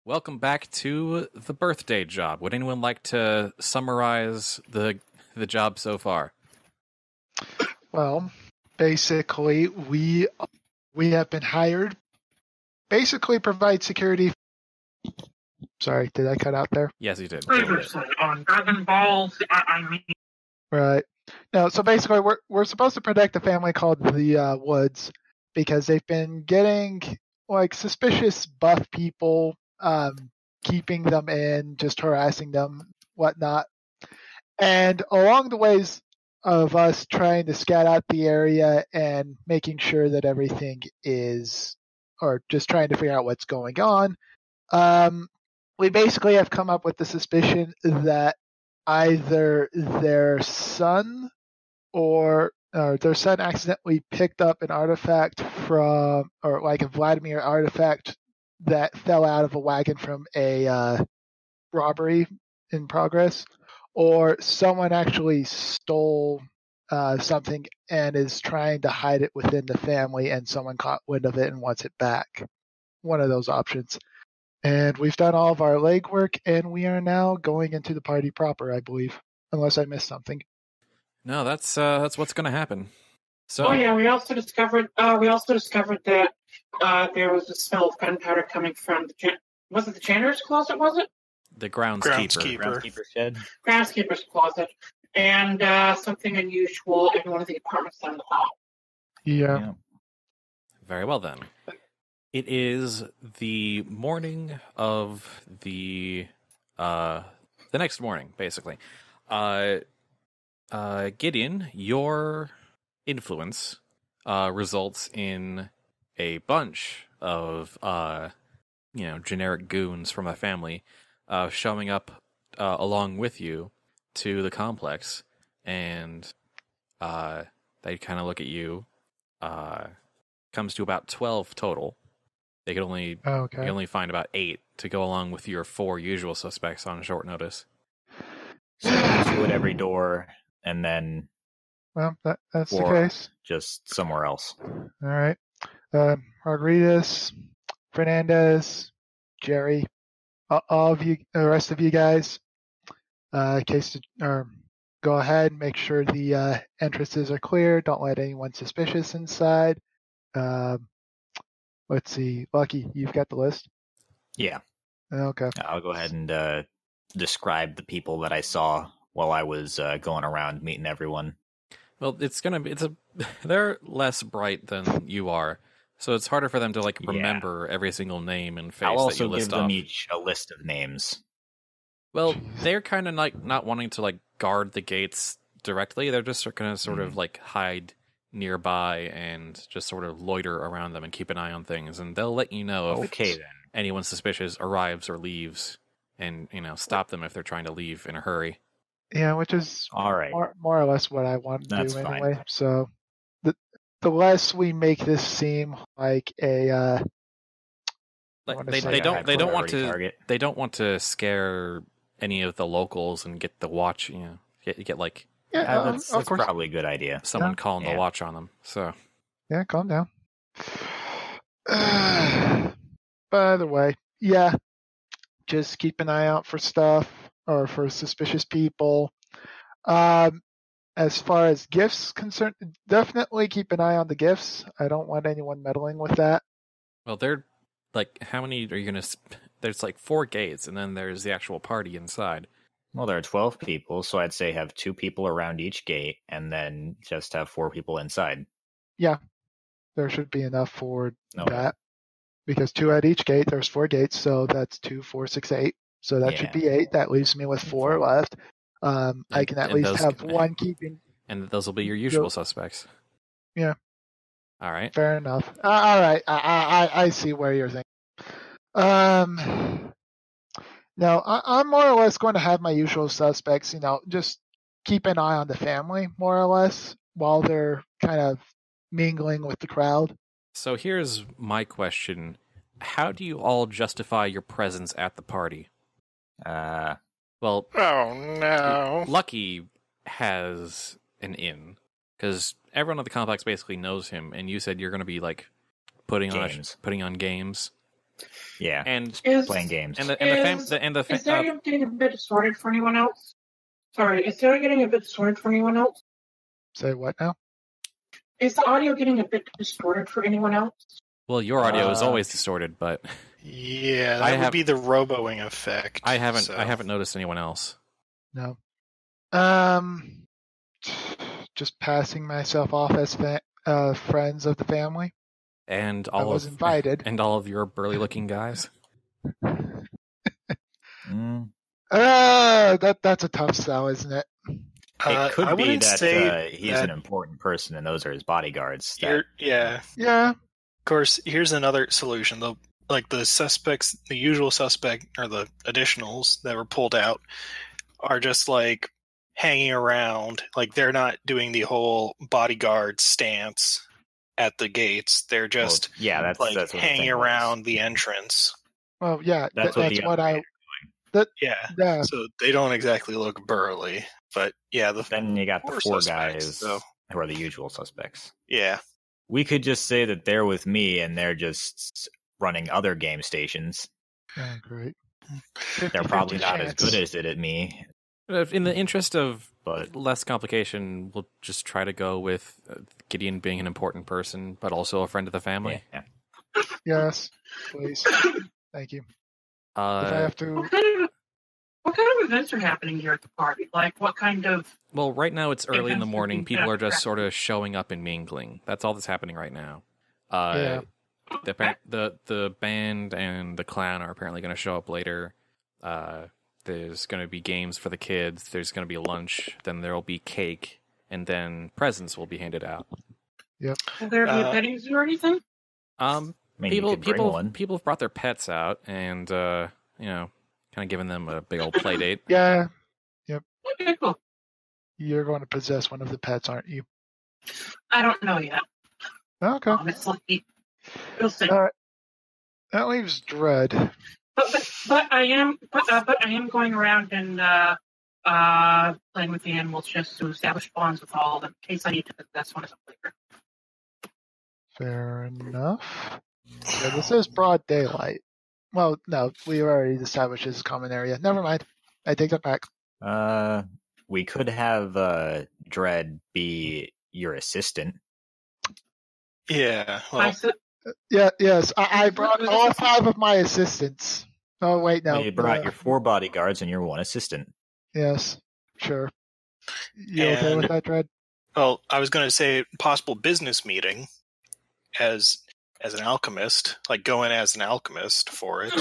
Welcome back to the birthday job. Would anyone like to summarize the job so far? Well, basically, we have been hired. Basically, provide security. Sorry, did I cut out there? Yes, you did. Previously on Dragon Balls, I mean... Right. No, so basically, we're supposed to protect a family called the Woods because they've been getting like suspicious buff people, keeping them in, just harassing them, whatnot. And along the ways of us trying to scout out the area and making sure that everything is, or just trying to figure out what's going on, we basically have come up with the suspicion that either their son or their son accidentally picked up an artifact from, or like a Vladimir artifact that fell out of a wagon from a robbery in progress, or someone actually stole something and is trying to hide it within the family and someone caught wind of it and wants it back. One of those options. And we've done all of our legwork and we are now going into the party proper, I believe. Unless I missed something. No, that's what's going to happen. So, Oh yeah, we also discovered that there was a smell of gunpowder coming from was it the janitor's closet? Was it the groundskeeper shed, groundskeeper's closet, and something unusual in one of the apartments down the hall. Yeah. Very well then. It is the morning of the next morning, basically. Gideon, your influence results in a bunch of generic goons from a family showing up along with you to the complex, and they kind of look at you. Comes to about 12 total. They could only you can only find about 8 to go along with your 4 usual suspects on short notice. So 2 at every door, and then that's 4 the case. Just somewhere else. All right. Rodriguez, Fernandez, Jerry, all of you, the rest of you guys, go ahead and make sure the entrances are clear. Don't let anyone suspicious inside. Let's see. Lucky, you've got the list? Yeah. Okay. I'll go ahead and describe the people that I saw while I was going around meeting everyone. Well, they're less bright than you are, so it's harder for them to remember every single name and face I'll that you also list give them off. each a list of names. Well, they're kind of not wanting to guard the gates directly. They're just going to sort of hide nearby and just sort of loiter around them and keep an eye on things, and they'll let you know if anyone suspicious arrives or leaves, and stop them if they're trying to leave in a hurry. Yeah, which is all right. More or less what I want to That's do fine. anyway. So the less we make this seem like a they don't want to scare any of the locals and get the watch. That's probably a good idea. Someone calling the watch on them. So yeah, calm down. By the way, just keep an eye out for stuff or for suspicious people. As far as gifts concerned, definitely keep an eye on the gifts. I don't want anyone meddling with that. Well, they're how many are you gonna? There's 4 gates, and then there's the actual party inside. Well, there are 12 people, so I'd say have 2 people around each gate, and then just have 4 people inside. Yeah, there should be enough for that. Because 2 at each gate, there's 4 gates, so that's 2, 4, 6, 8. So that should be 8. That leaves me with 4 left. I can at least have 1 keeping. And those will be your usual suspects. Yeah. All right. Fair enough. All right. I see where you're thinking. No, I'm more or less going to have my usual suspects, just keep an eye on the family, more or less, while they're kind of mingling with the crowd. So here's my question. How do you all justify your presence at the party? Well, oh no. Lucky has an inn, because everyone at the complex basically knows him, and you said you're going to be putting on games. Yeah, And playing games. Is the audio getting a bit distorted for anyone else? Sorry, is the audio getting a bit distorted for anyone else? Say what now? Is the audio getting a bit distorted for anyone else? Well, your audio is always distorted, but Yeah, that would be the roboing effect. I haven't noticed anyone else. No. Just passing myself off as friends of the family. And I was invited. And all of your burly-looking guys. That's a tough sell, isn't it? It could I be wouldn't that say he's an important person and those are his bodyguards. Yeah. Yeah. Of course, here's another solution. The suspects, the usual suspect, or the additionals that were pulled out, are just like hanging around. Like they're not doing the whole bodyguard stance at the gates. They're just that's what hanging around the entrance. Well, yeah, that's what I. Yeah. So they don't exactly look burly, but yeah. Then you got the four guys who are the usual suspects. Yeah. We could just say that they're with me and they're just running other game stations. Oh, great. They're probably not as good as it at me. In the interest of less complication, we'll just try to go with Gideon being an important person, but also a friend of the family. Yeah. Yes, please. Thank you. If I have to... What kind of events are happening here at the party? Like, what kind of... Well, right now it's early in the morning. People are just sort of showing up and mingling. That's all that's happening right now. The band and the clown are apparently going to show up later. There's going to be games for the kids. There's going to be lunch. Then there will be cake. And then presents will be handed out. Yep. Will there be a petting zoo or anything? People have brought their pets out and, kind of giving them a big old play date. Yeah. Yep. Okay, cool. You're going to possess one of the pets, aren't you? I don't know yet. Okay. Honestly. We'll see. All right. That leaves Dread. But I am going around and playing with the animals just to establish bonds with all of them in case I need to possess one as a player. Fair enough. Yeah, this is broad daylight. Well, no, we already established this common area. Never mind. I take that back. We could have Dread be your assistant. Yeah. Well, yes. I brought all 5 of my assistants. Oh, wait, no. Well, you brought your 4 bodyguards and your 1 assistant. Yes, sure. You okay with that, Dread? Well, I was going to say possible business meeting as an alchemist, like go in as an alchemist for it.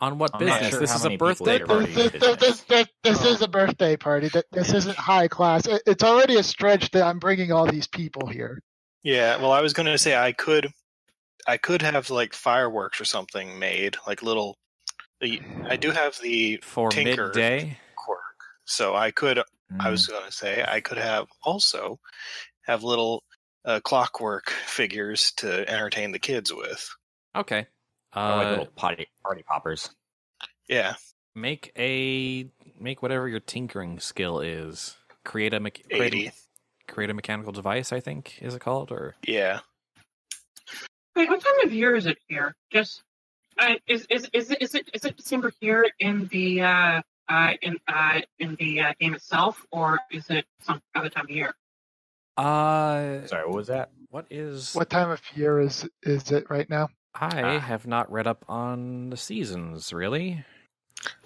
On what business? Sure this is a birthday party. This is a birthday party. This isn't high class. It's already a stretch that I'm bringing all these people here. Yeah, well, I was going to say I could have like fireworks or something made, like little. I do have the for Tinker midday quirk, so I could. I was going to say I could have little clockwork figures to entertain the kids with. Okay. Like little party poppers. Yeah. Make whatever your tinkering skill is. Create a mechanical device, I think, is it called? Or yeah. Wait, what time of year is it here? Just is it December here in the game itself, or is it some other time of year? Sorry, what was that? What time of year is it right now? I have not read up on the seasons, really.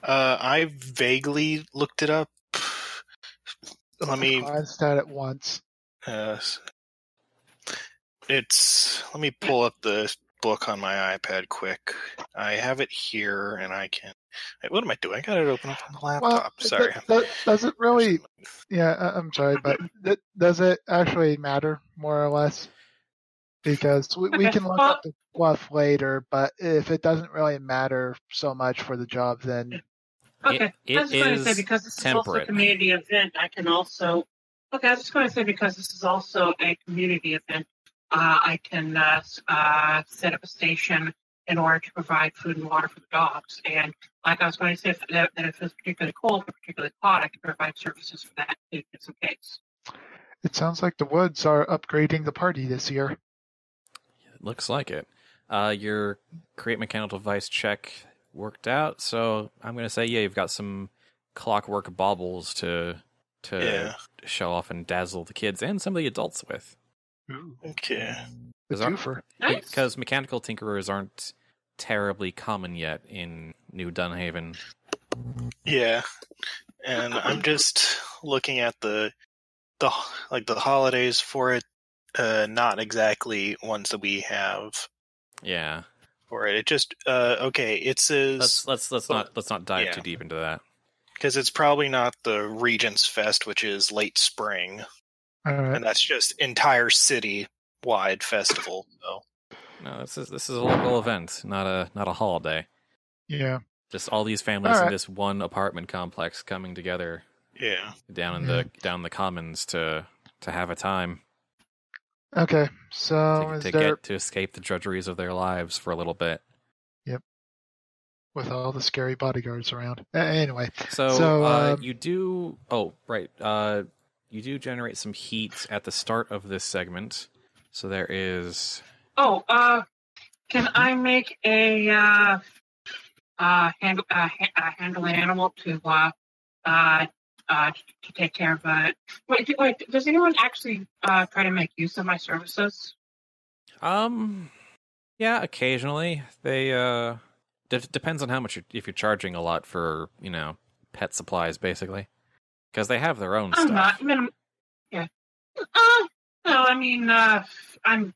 I vaguely looked it up. Let me glanced at it once. Let me pull up the book on my iPad quick. I have it here, and I can. What am I doing? I got it open up on the laptop. Sorry. Does it really? Yeah, I'm sorry, but does it actually matter more or less? Because we can look up the fluff later, but if it doesn't really matter so much for the job, then okay. I was just going to say because this is also a community event, I can also. Okay, I was just going to say because this is also a community event, I can set up a station in order to provide food and water for the dogs. And like I was going to say, that if it's particularly cold or particularly hot, I can provide services for that in some case. It sounds like the Woods are upgrading the party this year. It looks like it. Your create mechanical device check worked out, so I'm going to say, you've got some clockwork baubles to show off and dazzle the kids and some of the adults with. Ooh, okay. Because mechanical tinkerers aren't terribly common yet in New Dunhaven. Yeah, and I'm just looking at the holidays for it. Not exactly ones that we have. Yeah. For it, it just okay. It says let's not dive too deep into that, because it's probably not the Regent's Fest, which is late spring, and that's just entire city-wide festival. So. No, this is a local event, not a holiday. Yeah. Just all these families in this one apartment complex coming together. Yeah. Down in the commons to have a time. Okay, so to escape the drudgeries of their lives for a little bit. Yep. With all the scary bodyguards around. Anyway. So you do. Oh, right. You do generate some heat at the start of this segment. So there is. Oh, can I make a handling animal to take care of it? Wait, does anyone actually try to make use of my services? Yeah, occasionally. They depends on how much if you're charging a lot for, pet supplies, basically, because they have their own stuff. Yeah. No, I mean, I'm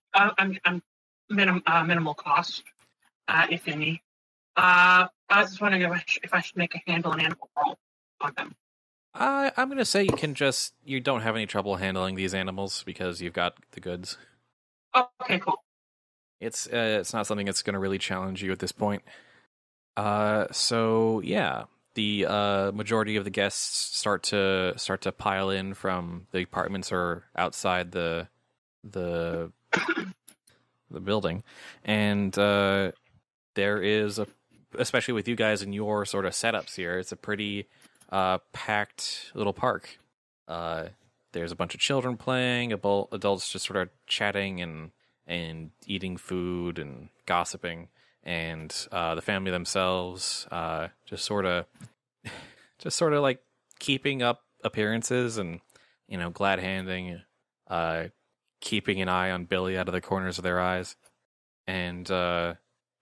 minimal cost, if any. I was just wondering if I should make a handle an animal roll on them. I'm going to say you don't have any trouble handling these animals because you've got the goods. Okay, cool. It's not something that's going to really challenge you at this point. So yeah, the majority of the guests start to pile in from the apartments or outside the building, and there is especially with you guys and your sort of setups here, it's a pretty packed little park. There's a bunch of children playing, adults just sort of chatting and eating food and gossiping, and the family themselves just sort of like keeping up appearances and glad handing, keeping an eye on Billy out of the corners of their eyes. And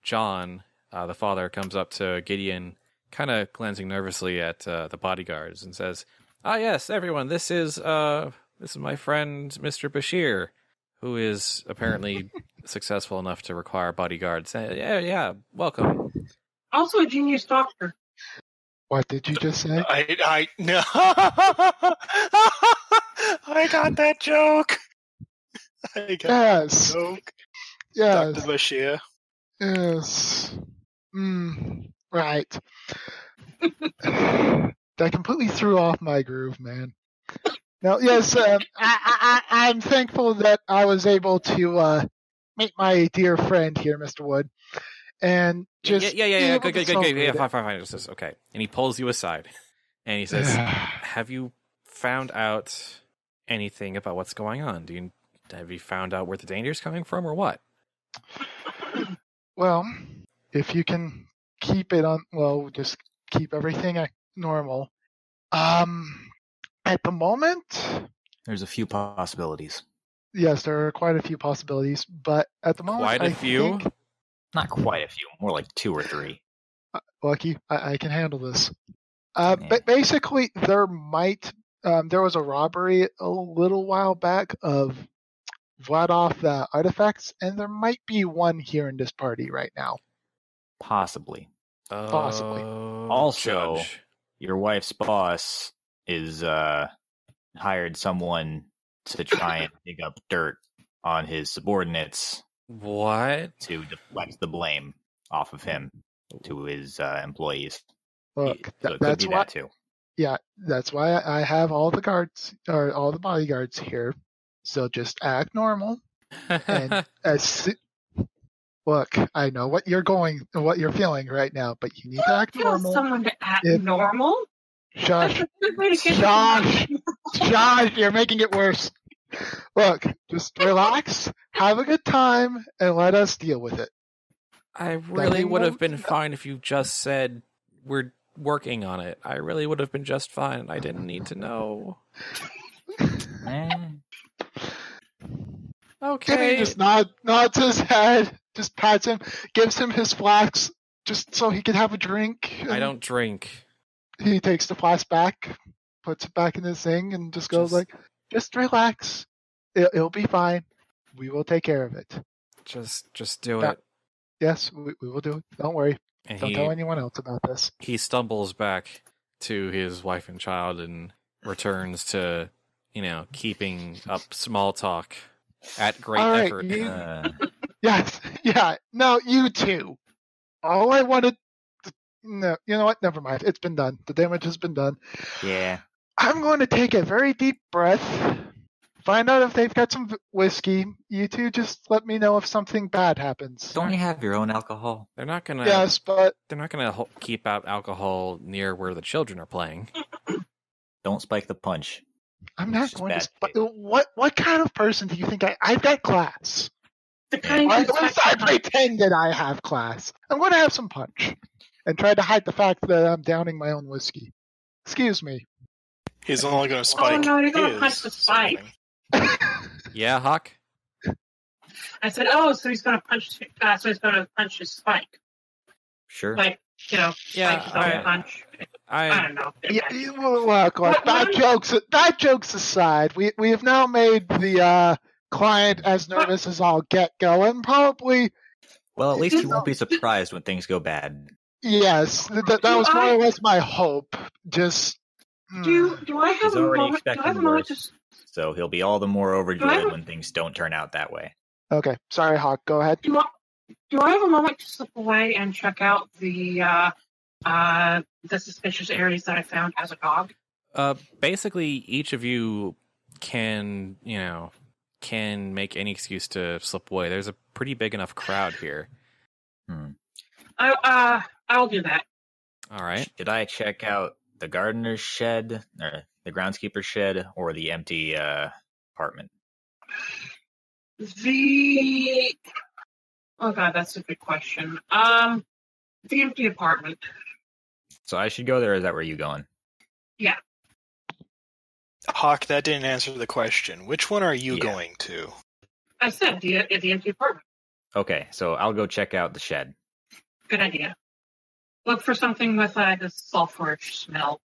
John, the father, comes up to Gideon, kind of glancing nervously at the bodyguards, and says, yes, everyone, this is my friend Mr. Bashir, who is apparently successful enough to require bodyguards. Yeah, welcome. Also a genius doctor. What did you just say? I no. I got that joke. Yes. Joke. Yes. Dr. Bashir. Yes. Right. That completely threw off my groove, man. Now, yes, I'm thankful that I was able to meet my dear friend here, Mr. Wood, and just yeah, good, yeah, fine, just okay. And he pulls you aside, and he says, "Have you found out anything about what's going on? Have you found out where the danger is coming from, or what?" Well, if you can keep it on, just keep everything normal. At the moment, there's a few possibilities. Yes, there are quite a few possibilities, but at the moment, quite a few. Not quite a few, more like 2 or 3. Lucky, I can handle this. But basically, there was a robbery a little while back of Vladoff artifacts, and there might be one here in this party right now. Possibly. Also, Judge. Your wife's boss is hired someone to try and dig up dirt on his subordinates. What? To deflect the blame off of him to his employees. Look, so that's why. That too. Yeah, that's why I have all the guards or all the bodyguards here. So just act normal. And look, I know what you're feeling right now, but you need to act normal. Someone to act normal? Josh, you're making it worse. Look, just relax, have a good time, and let us deal with it. I really would have been fine if you just said we're working on it. I really would have been just fine. I didn't need to know. Okay. Gideon just nods his head, just pats him, gives him his flask just so he can have a drink. I don't drink. He takes the flask back, puts it back in his thing, and just goes just relax. It'll be fine. We will take care of it. Just do it. Yes, we will do it. Don't worry. And don't tell anyone else about this. He stumbles back to his wife and child and returns to, keeping up small talk at great effort. Yes, yeah. No, you too. All I wanted... No, you know what? Never mind. It's been done. The damage has been done. Yeah. I'm going to take a very deep breath, find out if they've got some whiskey. You two just let me know if something bad happens. Don't you have your own alcohol? They're not gonna. Yes, but they're not gonna keep out alcohol near where the children are playing. Don't spike the punch. I'm not going to. What kind of person do you think I've got class? I pretend that I have class. I'm going to have some punch and try to hide the fact that I'm downing my own whiskey. Excuse me. He's only going to spike. Oh no, you're going to punch the spike. Yeah, Hawk. I said, so he's going to punch. So he's going to punch his spike. Sure. Like, punch. I don't know. Yeah, look, bad jokes aside, we have now made the client as nervous as all get go, and probably. Well, at least he won't be surprised when things go bad. Yes, that was more or less my hope. Just. Do I have He's already moment? expecting worse, so he'll be all the more overjoyed when things don't turn out that way. Okay, sorry, Hawk. Go ahead. Do I have a moment to slip away and check out the suspicious areas that I found as a dog? Basically, each of you can make any excuse to slip away. There's a pretty big enough crowd here. I'll do that. All right. Should I check out the gardener's shed, or the groundskeeper's shed, or the empty apartment? Oh god, that's a good question. The empty apartment. So I should go there, or is that where you going? Yeah. Hawk, that didn't answer the question. Which one are you going to? I said the empty apartment. Okay, so I'll go check out the shed. Good idea. Look for something with a sulfurish smell.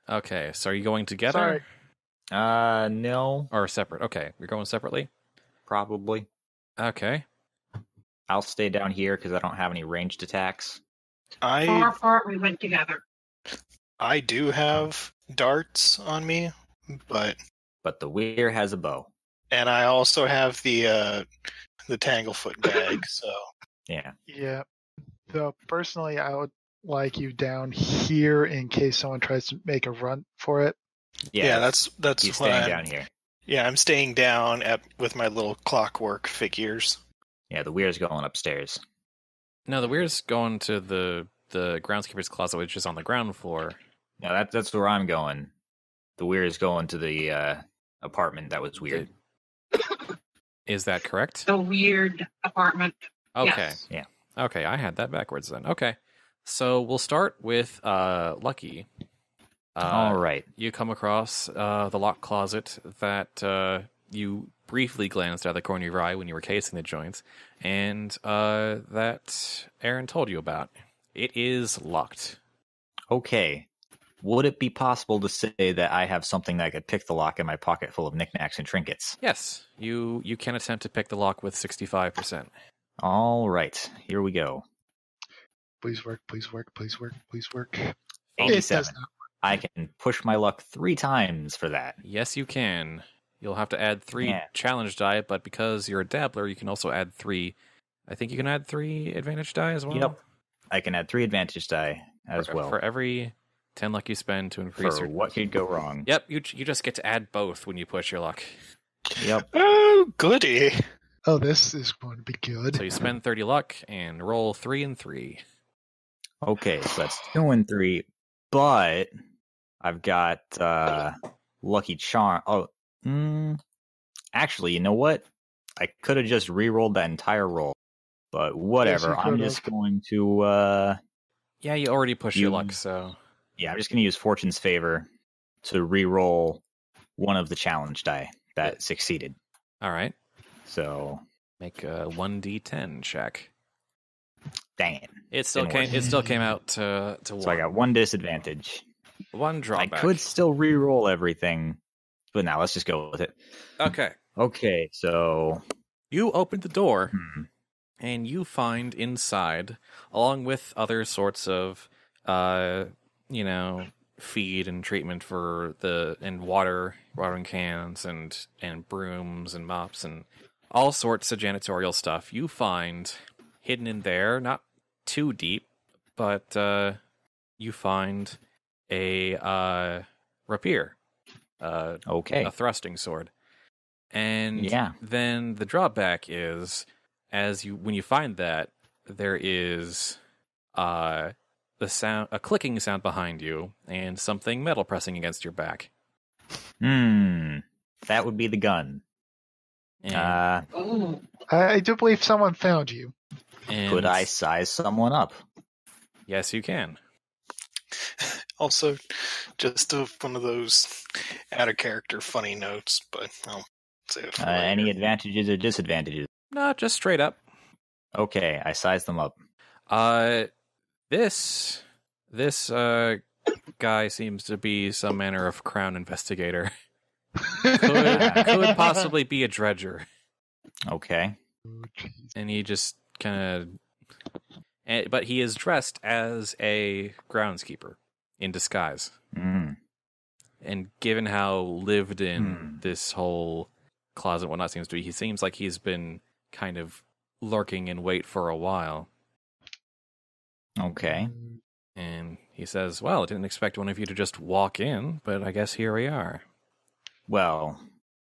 Okay, so are you going together? Sorry. No. Or separate? Okay, you're going separately? Probably. Okay. I'll stay down here because I don't have any ranged attacks. Far, we went together. I do have darts on me, but the Weir has a bow. And I also have the Tanglefoot bag, so... Yeah. Yeah. So, personally, I would like you down here in case someone tries to make a run for it. Yeah, that's He's staying down here. Yeah, I'm staying down with my little clockwork figures. Yeah, the Weir's going upstairs. No, the Weir's going to the groundskeeper's closet, which is on the ground floor. Yeah, that's where I'm going. The Weir is going to the apartment that was weird. Is that correct? The weird apartment. Okay. Yes. Yeah. Okay, I had that backwards then. Okay. So we'll start with Lucky. All right. You come across the locked closet that you briefly glanced out of the corner of your eye when you were casing the joints, and that Erin told you about. It is locked. Okay. Would it be possible to say that I have something that could pick the lock in my pocket full of knickknacks and trinkets? Yes. You can attempt to pick the lock with 65%. All right. Here we go. Please work, please work, please work, please work. 87. I can push my luck 3 times for that. Yes, you can. You'll have to add 3 challenge die, but because you're a dabbler, you can also add 3. I think you can add 3 advantage die as well? Yep. I can add 3 advantage die as well. For every 10 luck you spend to increase your... what could go wrong. Yep, you just get to add both when you push your luck. Yep. Oh, goody. Oh, this is going to be good. So you spend 30 luck and roll 3 and 3. Okay, so that's 2 and 3, but I've got Lucky Charm. Oh, actually, you know what? I could have just re-rolled that entire roll. But whatever, Yes, I'm just going to... Yeah, you already pushed your luck, so... Yeah, I'm just going to use Fortune's Favor to re-roll one of the challenge die that succeeded. All right. So... Make a 1d10 check. Dang it. It still came out to 1. So I got 1 disadvantage. 1 drawback. I could still re-roll everything, but now let's just go with it. Okay, so... You open the door, and you find inside, along with other sorts of, feed and treatment and watering cans and brooms and mops and all sorts of janitorial stuff. You find hidden in there, not too deep, but you find a rapier, a thrusting sword. And then the drawback is, when you find that, there is a clicking sound behind you and something metal pressing against your back. That would be the gun. I do believe someone found you. Could I size someone up? Yes, you can. Also, just one of those out-of-character funny notes, but I'll save it for later. Any advantages or disadvantages? No, just straight up. Okay, I sized them up. This guy seems to be some manner of crown investigator. could possibly be a dredger. Okay. And he just kind of... But he is dressed as a groundskeeper in disguise. And given how lived in this whole closet and whatnot seems to be, he seems like he's been kind of lurking in wait for a while. Okay. And he says, well, I didn't expect one of you to just walk in, but I guess here we are. Well,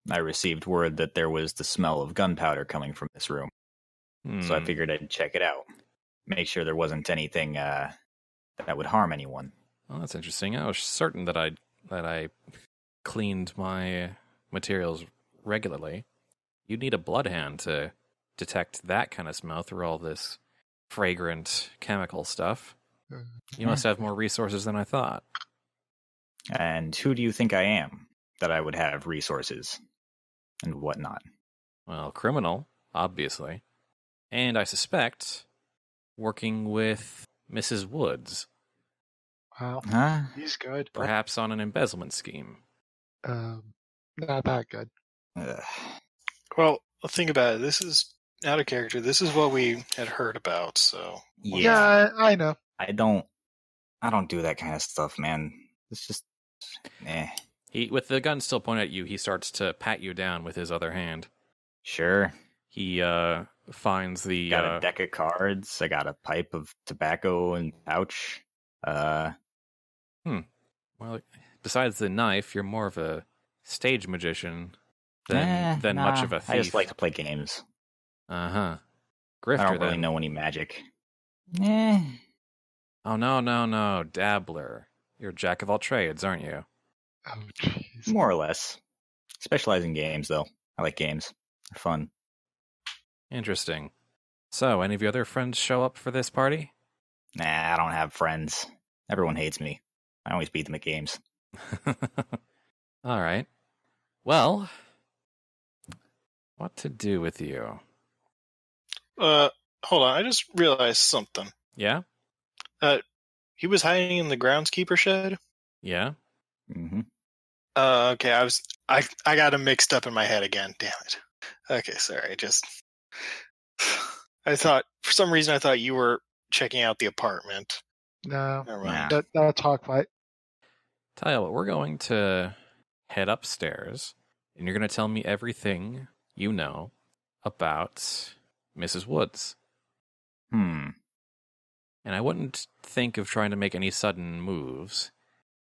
I received word that there was the smell of gunpowder coming from this room. So I figured I'd check it out. Make sure there wasn't anything that would harm anyone. Well, that's interesting. I was certain that I cleaned my materials regularly. You'd need a bloodhound to detect that kind of smell through all this fragrant chemical stuff. You must have more resources than I thought. And who do you think I am, that I would have resources and whatnot? Well, criminal, obviously. And I suspect working with Mrs. Woods. Wow. He's good. Perhaps on an embezzlement scheme. Not that good. Well, think about it. This is out of character. This is what we had heard about, so... Yeah, I know. I don't do that kind of stuff, man. It's just... With the gun still pointed at you, he starts to pat you down with his other hand. Sure. He finds the... Got a deck of cards. I got a pipe of tobacco and pouch. Well, besides the knife, you're more of a stage magician than much of a thief. I just like to play games. Grifter, I don't really know any magic. Oh, no. Dabbler. You're a jack of all trades, aren't you? Oh, jeez. More or less. Specialize in games, though. I like games. They're fun. Interesting. So, any of your other friends show up for this party? Nah, I don't have friends. Everyone hates me. I always beat them at games. All right. Well, what to do with you? Hold on. I just realized something. Yeah? He was hiding in the groundskeeper shed? Yeah. Mm-hmm. Okay, I got him mixed up in my head again. Damn it. Okay, sorry. For some reason, I thought you were checking out the apartment. No, never mind. That's Hawkflight. Tell you what, we're going to head upstairs, and you're going to tell me everything you know about Mrs. Woods. And I wouldn't think of trying to make any sudden moves.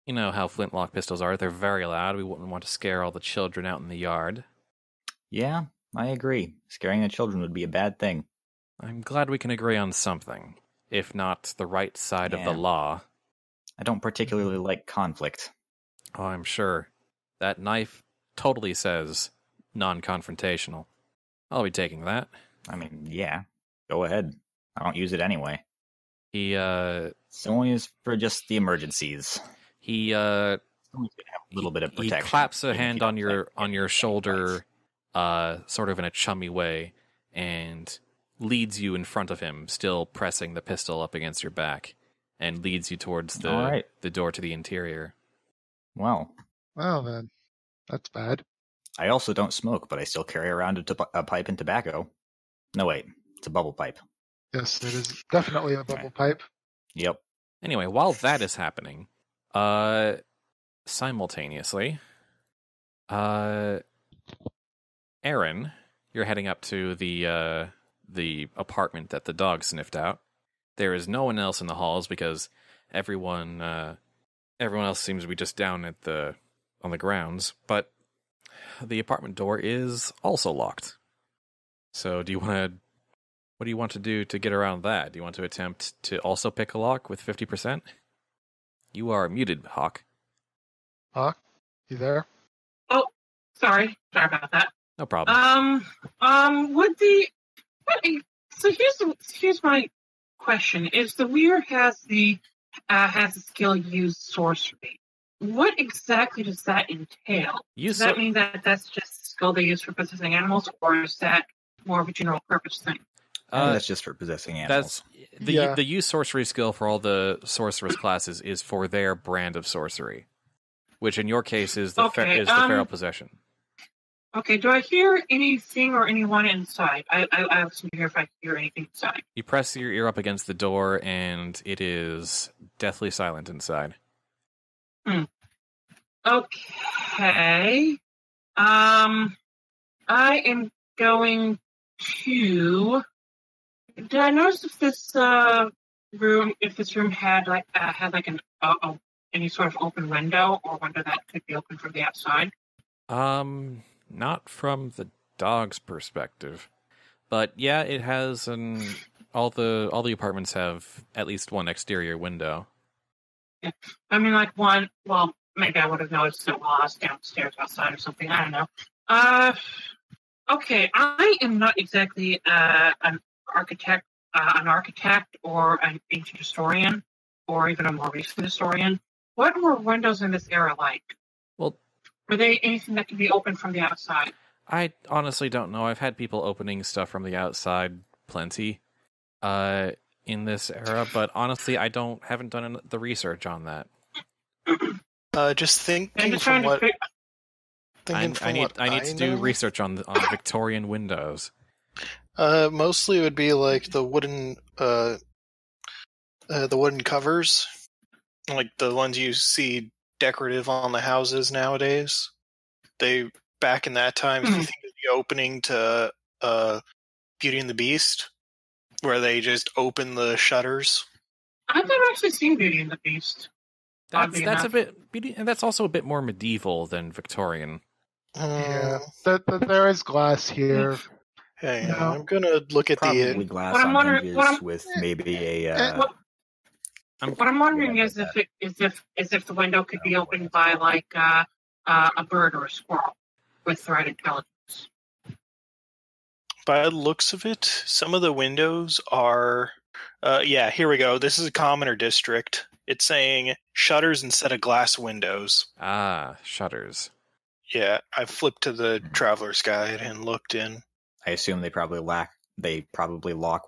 You know how flintlock pistols are. They're very loud. We wouldn't want to scare all the children out in the yard. Yeah, I agree. Scaring the children would be a bad thing. I'm glad we can agree on something, if not the right side of the law. I don't particularly like conflict. Oh, I'm sure. That knife totally says non-confrontational. I'll be taking that. I mean, yeah. Go ahead. I don't use it anyway. It's only is for just the emergencies. He a little bit of protection. He claps a hand on your shoulder, sort of in a chummy way, and leads you in front of him, still pressing the pistol up against your back, and leads you towards the door to the interior. Well then, that's bad. I also don't smoke, but I still carry around a pipe and tobacco. No, wait, it's a bubble pipe. Yes, it is definitely a bubble pipe. Yep. Anyway, while that is happening, simultaneously, Erin, you're heading up to the apartment that the dog sniffed out. There is no one else in the halls because everyone else seems to be just down on the grounds, but the apartment door is also locked. So what do you want to do to get around that? Do you want to attempt to also pick a lock with 50%? You are muted, Hawk. Hawk, you there? Oh, sorry about that. No problem. Here's my question: is the weir has the skill use sorcery? What exactly does that entail? Does that mean that that's just a skill they use for possessing animals, or is that more of a general purpose thing? That's just for possessing animals. The use sorcery skill for all the sorceress classes is for their brand of sorcery, which in your case is the feral possession. Okay, do I hear anything or anyone inside? I listen to hear if I hear anything inside. You press your ear up against the door, and it is deathly silent inside. Okay. I am going to... Did I notice if this room had any sort of open window or window that could be open from the outside? Not from the dog's perspective, but yeah, it has all the apartments have at least one exterior window. Yeah. I mean, like one. Well, maybe I would have noticed it while I was downstairs outside or something. I don't know. Okay, I am not exactly an architect or an ancient historian, or even a more recent historian. What were windows in this era like? Well, were they anything that could be opened from the outside? I honestly don't know. I've had people opening stuff from the outside plenty in this era, but honestly, I haven't done the research on that. Just thinking from what... I need to do research on Victorian windows. Mostly it would be like the wooden covers, like the ones you see decorative on the houses nowadays. They back in that time, if you think of the opening to Beauty and the Beast, where they just open the shutters. I've never actually seen Beauty and the Beast. That's a bit, and that's also a bit more medieval than Victorian. Yeah, there is glass here. Hey, I'm gonna look at probably glass on hinges with maybe a. What I'm wondering is if the window could be opened by like a bird or a squirrel with threat intelligence. By the looks of it, some of the windows are. Here we go. This is a commoner district. It's saying shutters instead of glass windows. Ah, shutters. Yeah, I flipped to the Traveler's Guide and looked in. I assume they probably lock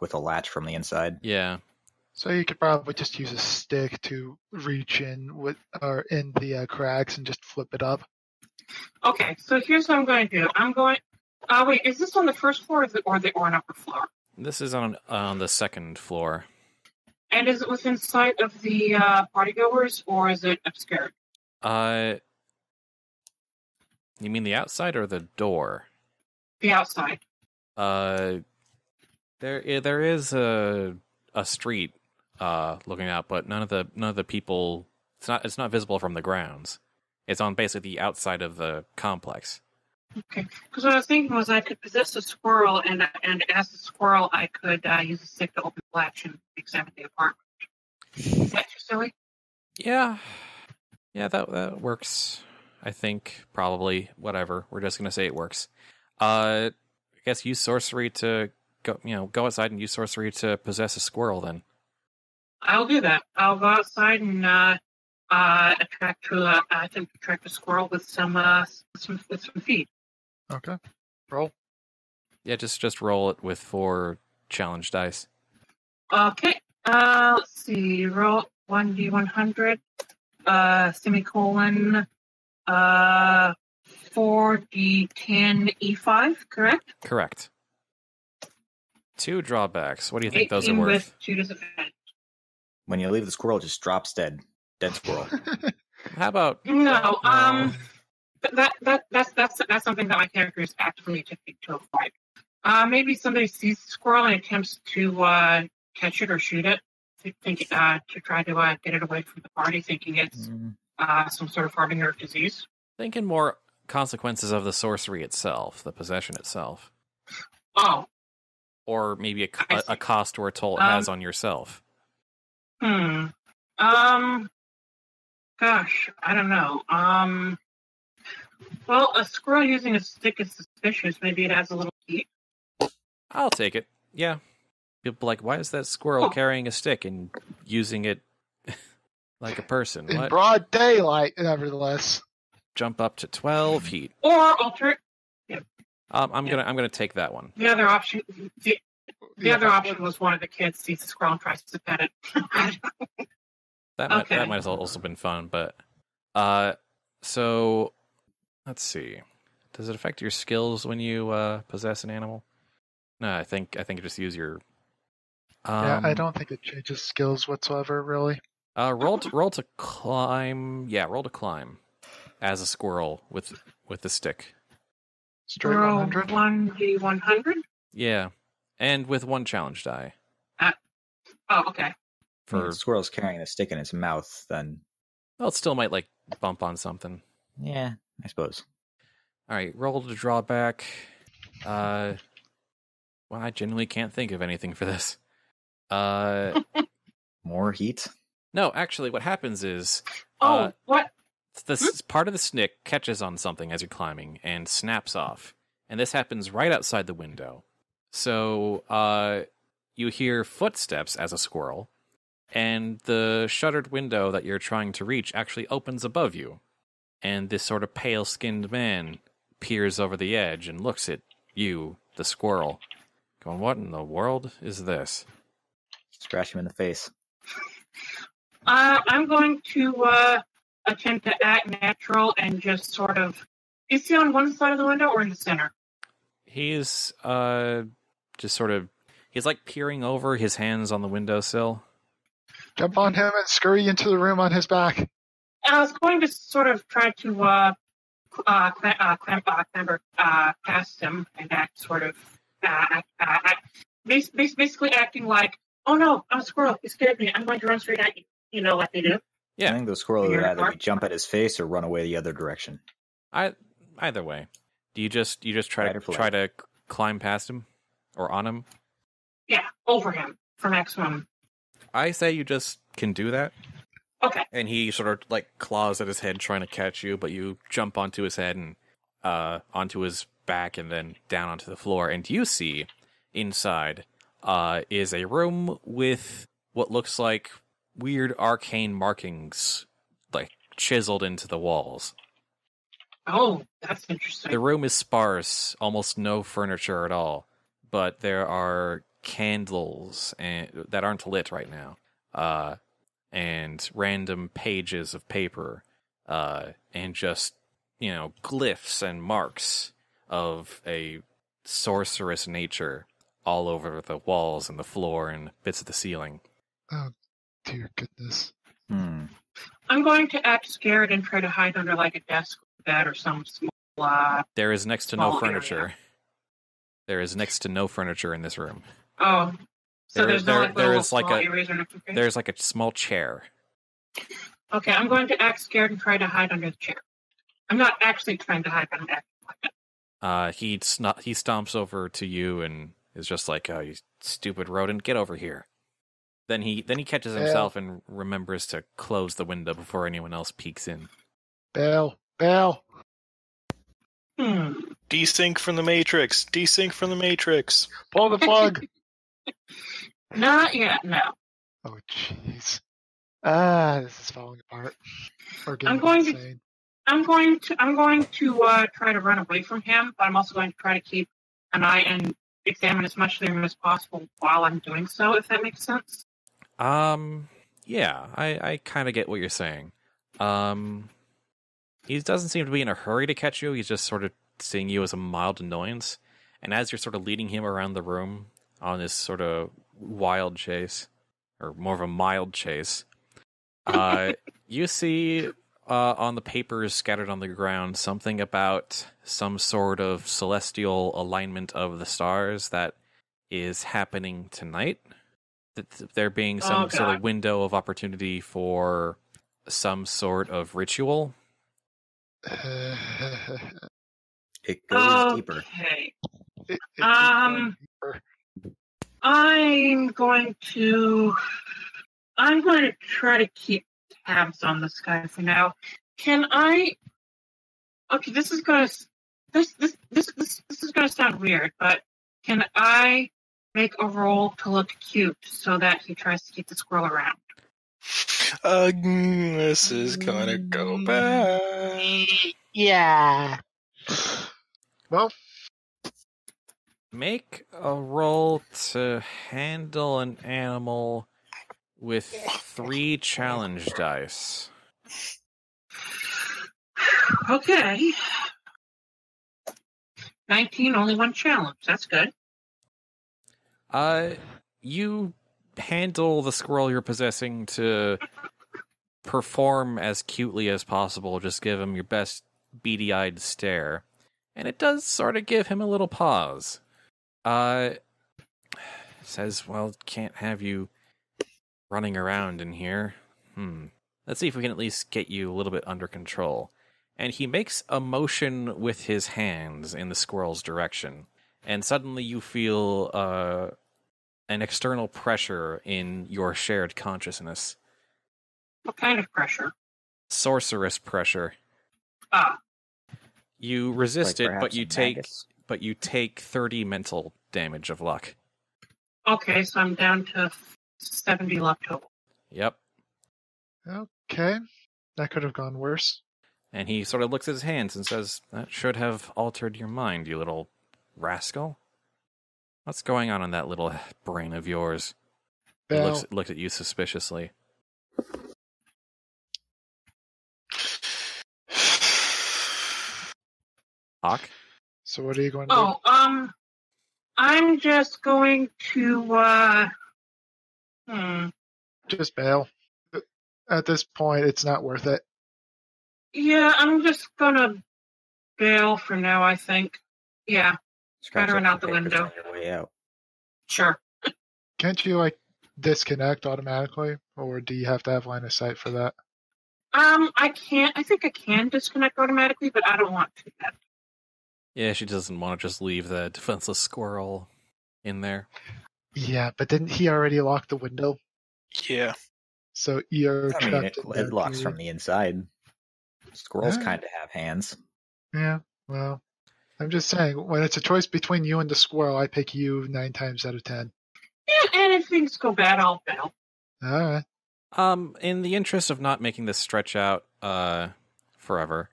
with a latch from the inside. Yeah. So you could probably just use a stick to reach in in the cracks and just flip it up. Okay, so here's what I'm going to do. Wait, is this on the first floor or an upper floor? This is on the second floor. And is it within sight of the partygoers, or is it obscured? You mean the outside or the door? The outside. There is a street looking out, but none of the people. It's not visible from the grounds. It's on basically the outside of the complex. Okay, because what I was thinking was I could possess a squirrel, and as a squirrel, I could use a stick to open the latch and examine the apartment. Is that too silly? Yeah, that works. I think probably whatever. We're just gonna say it works. I guess use sorcery to go outside and use sorcery to possess a squirrel. Then I'll do that. I'll go outside and attract a squirrel with some feed. Okay. Roll. Yeah, just roll it with 4 challenge dice. Okay. Let's see. Roll 1d100. Semicolon. 4d10 e5. Correct. Correct. 2 drawbacks. What do you think those are 18 worth? with 2 disadvantage. When you leave the squirrel, just drops dead. Dead squirrel. How about No. That's something that my character is actively attempting to avoid. Maybe somebody sees the squirrel and attempts to catch it or shoot it, to try to get it away from the party, thinking it's some sort of harbinger of disease. thinking more consequences of the sorcery itself, the possession itself? Oh. Or maybe a cost or a toll it has on yourself. Gosh, I don't know. Well, a squirrel using a stick is suspicious. Maybe it has a little heat. I'll take it. Yeah. People like, why is that squirrel carrying a stick and using it like a person? In what? broad daylight, nevertheless. Jump up to 12 feet. Or alter. Yeah. I'm gonna take that one. The other option. The other option was one of the kids sees the squirrel and tries to pet it. That might have also been fun, but so let's see. Does it affect your skills when you possess an animal? No, I think you just use your. Yeah, I don't think it changes skills whatsoever, really. Roll to climb. Yeah, roll to climb as a squirrel with the stick. Straight 100. 1d100. Yeah, and with 1 challenge die. Oh, okay. For the squirrel's carrying a stick in its mouth, then. Well, it still might bump on something. Yeah, I suppose. All right, roll to draw back. Well, I genuinely can't think of anything for this. More heat? No, actually, what happens is... what? This part of the stick catches on something as you're climbing and snaps off. And this happens right outside the window. So, you hear footsteps as a squirrel, and the shuttered window that you're trying to reach actually opens above you. And this sort of pale-skinned man peers over the edge and looks at you, the squirrel, going, what in the world is this? Scratch him in the face. I'm going to attempt to act natural and just sort of... Is he on one side of the window or in the center? He's just sort of... He's like peering over, his hands on the windowsill. Jump on him and scurry into the room on his back. And I was going to sort of try to clamber past him and act sort of... basically acting like, oh no, I'm a squirrel, you scared me, I'm going to run straight at you. You know what they do? Yeah. I think the squirrel would either jump at his face or run away the other direction. Either way. Do you just try to climb past him? Or on him? Yeah, over him for maximum. I say you just can do that. Okay. And he sort of like claws at his head trying to catch you, but you jump onto his head and onto his back and then down onto the floor. And you see inside is a room with what looks like weird arcane markings like chiseled into the walls. Oh, that's interesting. The room is sparse, almost no furniture at all, but there are candles that aren't lit right now, and random pages of paper, and just, glyphs and marks of a sorcerous nature all over the walls and the floor and bits of the ceiling. Oh, dear goodness. I'm going to act scared and try to hide under like a desk or bed or some small... There is next to no furniture. Area. There is next to no furniture in this room. Oh. So there's like a small chair. Okay, I'm going to act scared and try to hide under the chair. I'm not actually trying to hide, but I'm acting like it. He stomps over to you and is just like, "Oh, you stupid rodent, get over here." Then he catches himself and remembers to close the window before anyone else peeks in. Bell. Desync from the Matrix. Desync from the Matrix. Pull the plug. Not yet, no. Oh, jeez. This is falling apart. I'm going to try to run away from him, but I'm also going to try to keep an eye and examine as much of him as possible while I'm doing so, if that makes sense. Yeah, I kind of get what you're saying. He doesn't seem to be in a hurry to catch you. He's just sort of seeing you as a mild annoyance. And as you're sort of leading him around the room on this sort of wild chase, or more of a mild chase, you see on the papers scattered on the ground something about some sort of celestial alignment of the stars that is happening tonight. There being some sort of window of opportunity for some sort of ritual. It goes deeper. It deeper. I'm going to try to keep tabs on this guy for now. Can I? Okay, this is gonna sound weird, but can I make a roll to look cute so that he tries to keep the squirrel around? This is gonna go bad. Yeah. Well, make a roll to handle an animal with 3 challenge dice. Okay. 19, only 1 challenge. That's good. You handle the squirrel you're possessing to perform as cutely as possible. Just give him your best beady-eyed stare. And it does sort of give him a little pause. Says, well, can't have you running around in here. Let's see if we can at least get you a little bit under control. And he makes a motion with his hands in the squirrel's direction. And suddenly you feel an external pressure in your shared consciousness. What kind of pressure? Sorceress pressure. You resist it, but you take 30 mental damage of luck. Okay, so I'm down to 70 luck total. Yep. Okay. That could have gone worse. And he sort of looks at his hands and says, that should have altered your mind, you little rascal. What's going on in that little brain of yours? He looks at you suspiciously. Hawk? So what are you going to do? I'm just going to, Just bail. At this point, it's not worth it. Yeah, I'm just gonna bail for now, I think. Yeah. Try to run out the window. On your way out. Sure. Can't you, disconnect automatically? Or do you have to have line of sight for that? I think I can disconnect automatically, but I don't want to yet. Yeah, she doesn't want to just leave the defenseless squirrel in there. Yeah, but didn't he already lock the window? Yeah. So you're trapped in it locks from the inside. Squirrels kind of have hands. Yeah, well, I'm just saying, when it's a choice between you and the squirrel, I pick you 9 times out of 10. Yeah, and if things go bad, I'll bail. All right. In the interest of not making this stretch out forever,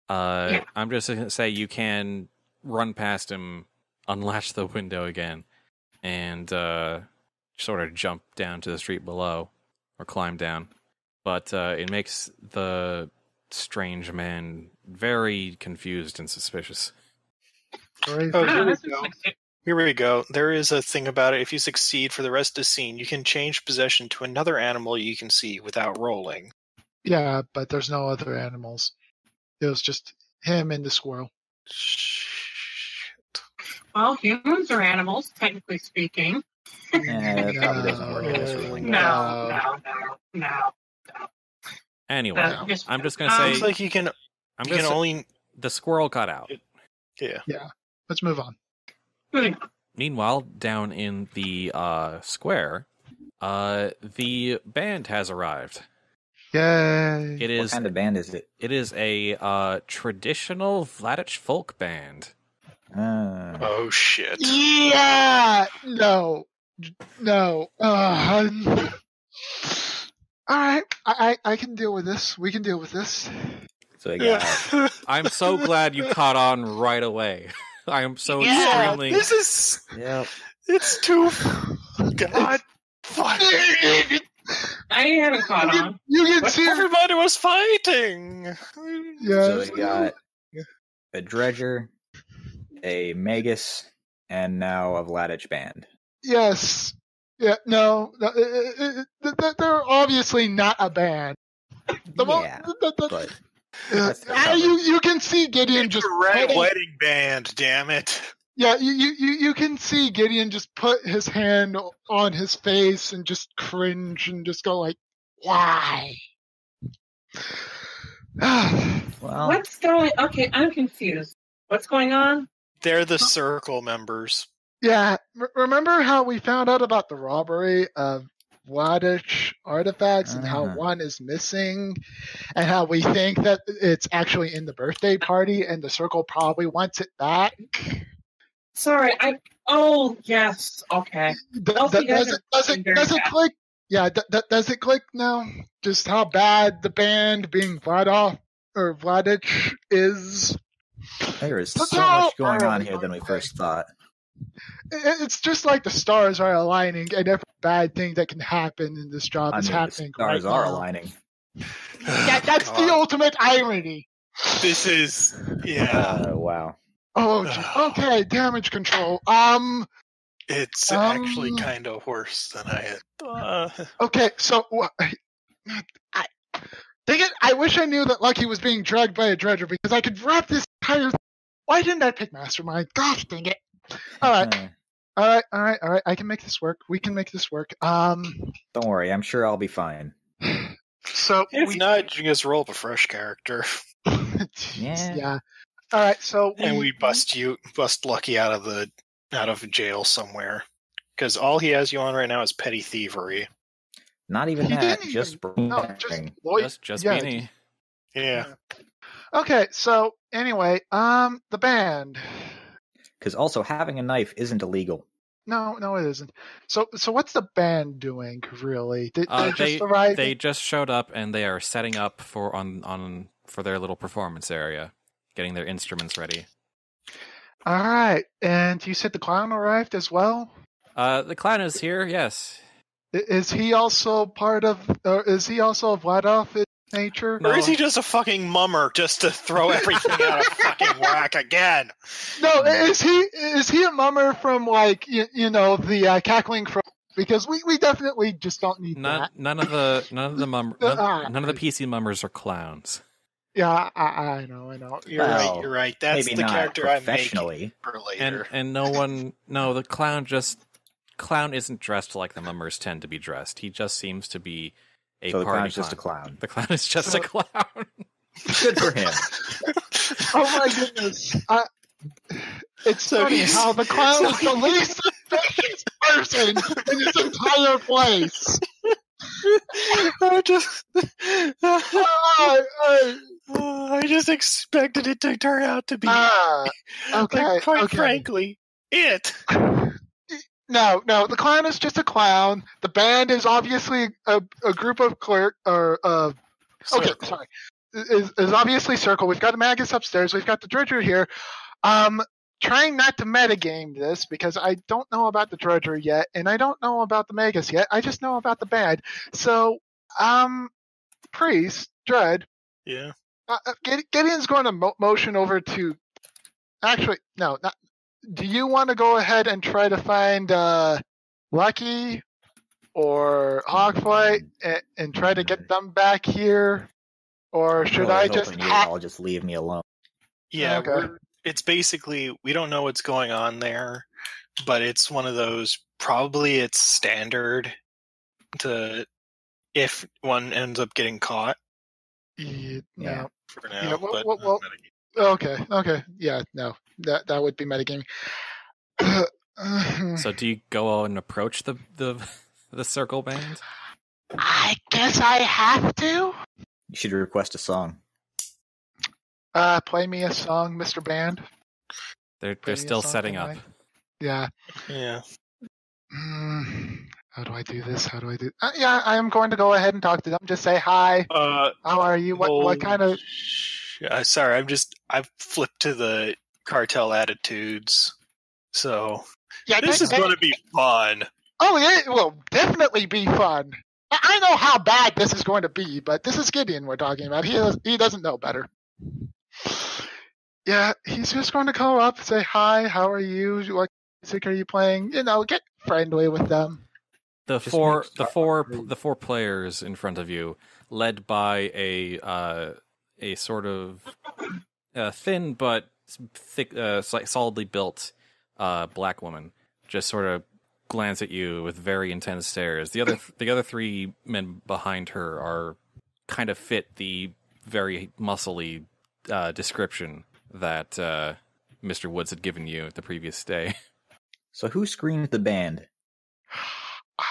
I'm just going to say you can run past him, unlatch the window again, and sort of jump down to the street below, or climb down. But it makes the strange man very confused and suspicious. Here we go. There is a thing about it. If you succeed for the rest of the scene, you can change possession to another animal you can see without rolling. Yeah, but there's no other animals. It was just him and the squirrel. Well, humans are animals, technically speaking. That probably doesn't work in this ruling. No. Anyway, I'm just going to say... It's like you can only... The squirrel got out. Yeah. Let's move on. Meanwhile, down in the square, the band has arrived. Yay! It is. What kind of band is it? It is a traditional Vladich folk band. Oh shit! Yeah. No. All right. I can deal with this. We can deal with this. So I got I'm so glad you caught on right away. I am so Yeah, extremely. this is. Yep. It's too. God. Fuck. I haven't caught on. You can see. Everybody was fighting. Yeah. So we got a Dredger, a Magus, and now a Vladich band. Yes. Yeah. No. They're obviously not a band. But that's the cover. You can see Gideon It's just a red putting- wedding band. Damn it. Yeah, you can see Gideon just put his hand on his face and just cringe and just go like, why? Well, What's going? Okay, I'm confused. What's going on? They're the circle members. Yeah, remember how we found out about the robbery of Vladich artifacts and how one is missing and how we think that it's actually in the birthday party and the circle probably wants it back? Sorry, Oh, yes. Okay. Does it click? Yeah, does it click now? Just how bad the band being Vladich is? there is so much going on here than we first thought. It's just like the stars are aligning, and every bad thing that can happen in this job is happening. The stars right are now. aligning. That's the ultimate irony. This is. Yeah. Wow. Oh, okay. Damage control. It's actually kind of worse than I had. Okay, so dang it! I wish I knew that Lucky was being drugged by a dredger because I could wrap this entire. Why didn't I pick Mastermind? Gosh, dang it! All right. I can make this work. We can make this work. Don't worry, I'm sure I'll be fine. So If not, you just roll up a fresh character, yeah. All right, so and we bust Lucky out of jail somewhere, because all he has you on right now is petty thievery. Not even He that, didn't just even- no, bragging. Just yeah, Beanie. Yeah. Okay, so anyway, the band. Because also having a knife isn't illegal. No, it isn't. So what's the band doing really? They just They arrived. just showed up and they are setting up for their little performance area, getting their instruments ready. All right, and you said the clown arrived as well. The clown is here. Yes. Is he also part of? Is he also Vladov in nature? Or is he just a fucking mummer just to throw everything out of fucking whack again? No, is he a mummer from like the cackling crow? Because we definitely just don't need that. None of the PC mummers are clowns. Yeah, I know. You're right. That's maybe the not character I'm professionally. making for later. And the clown isn't dressed like the mummers tend to be dressed. He just seems to be a So the party clown's just a clown. The clown is just a clown. Good for him. Oh my goodness! It's funny how the clown is the least suspicious person in this entire place. I just expected it to turn out to be, okay. frankly, it. No, the clown is just a clown. The band is obviously a group of Circle. sorry. Is obviously Circle. We've got the Magus upstairs. We've got the Dredger here. Trying not to metagame this because I don't know about the Dredger yet, and I don't know about the Magus yet. I just know about the band. So, Priest, Dread. Yeah. Gideon's going to motion over to. Actually, no, not. Do you want to go ahead and try to find Lucky or Hawkflight and try to get them back here, or should I just? I'll just leave me alone. Yeah. Okay. It's basically we don't know what's going on there, but it's one of those. Probably it's standard to if one ends up getting caught. Yeah. For now. Yeah, well, okay. Yeah, no, that would be metagaming. So do you go and approach the circle band? I guess I have to. You should request a song. Play me a song, Mr. Band. They're still setting up. Yeah. Yeah. How do I do this? Yeah, I am going to go ahead and talk to them. Just say hi. How are you? What kind of? Sorry, I've flipped to the cartel attitudes. So yeah, this is going to be fun. Oh, it will definitely be fun. I know how bad this is going to be, but this is Gideon we're talking about. He doesn't know better. Yeah, he's just going to come up, say hi. How are you? What music are you playing? Get friendly with them. The four players in front of you, led by a sort of thin but thick, solidly built black woman, just sort of glance at you with very intense stares. The other three men behind her are kind of fit the very muscly description that Mr. Woods had given you the previous day. So who screened the band?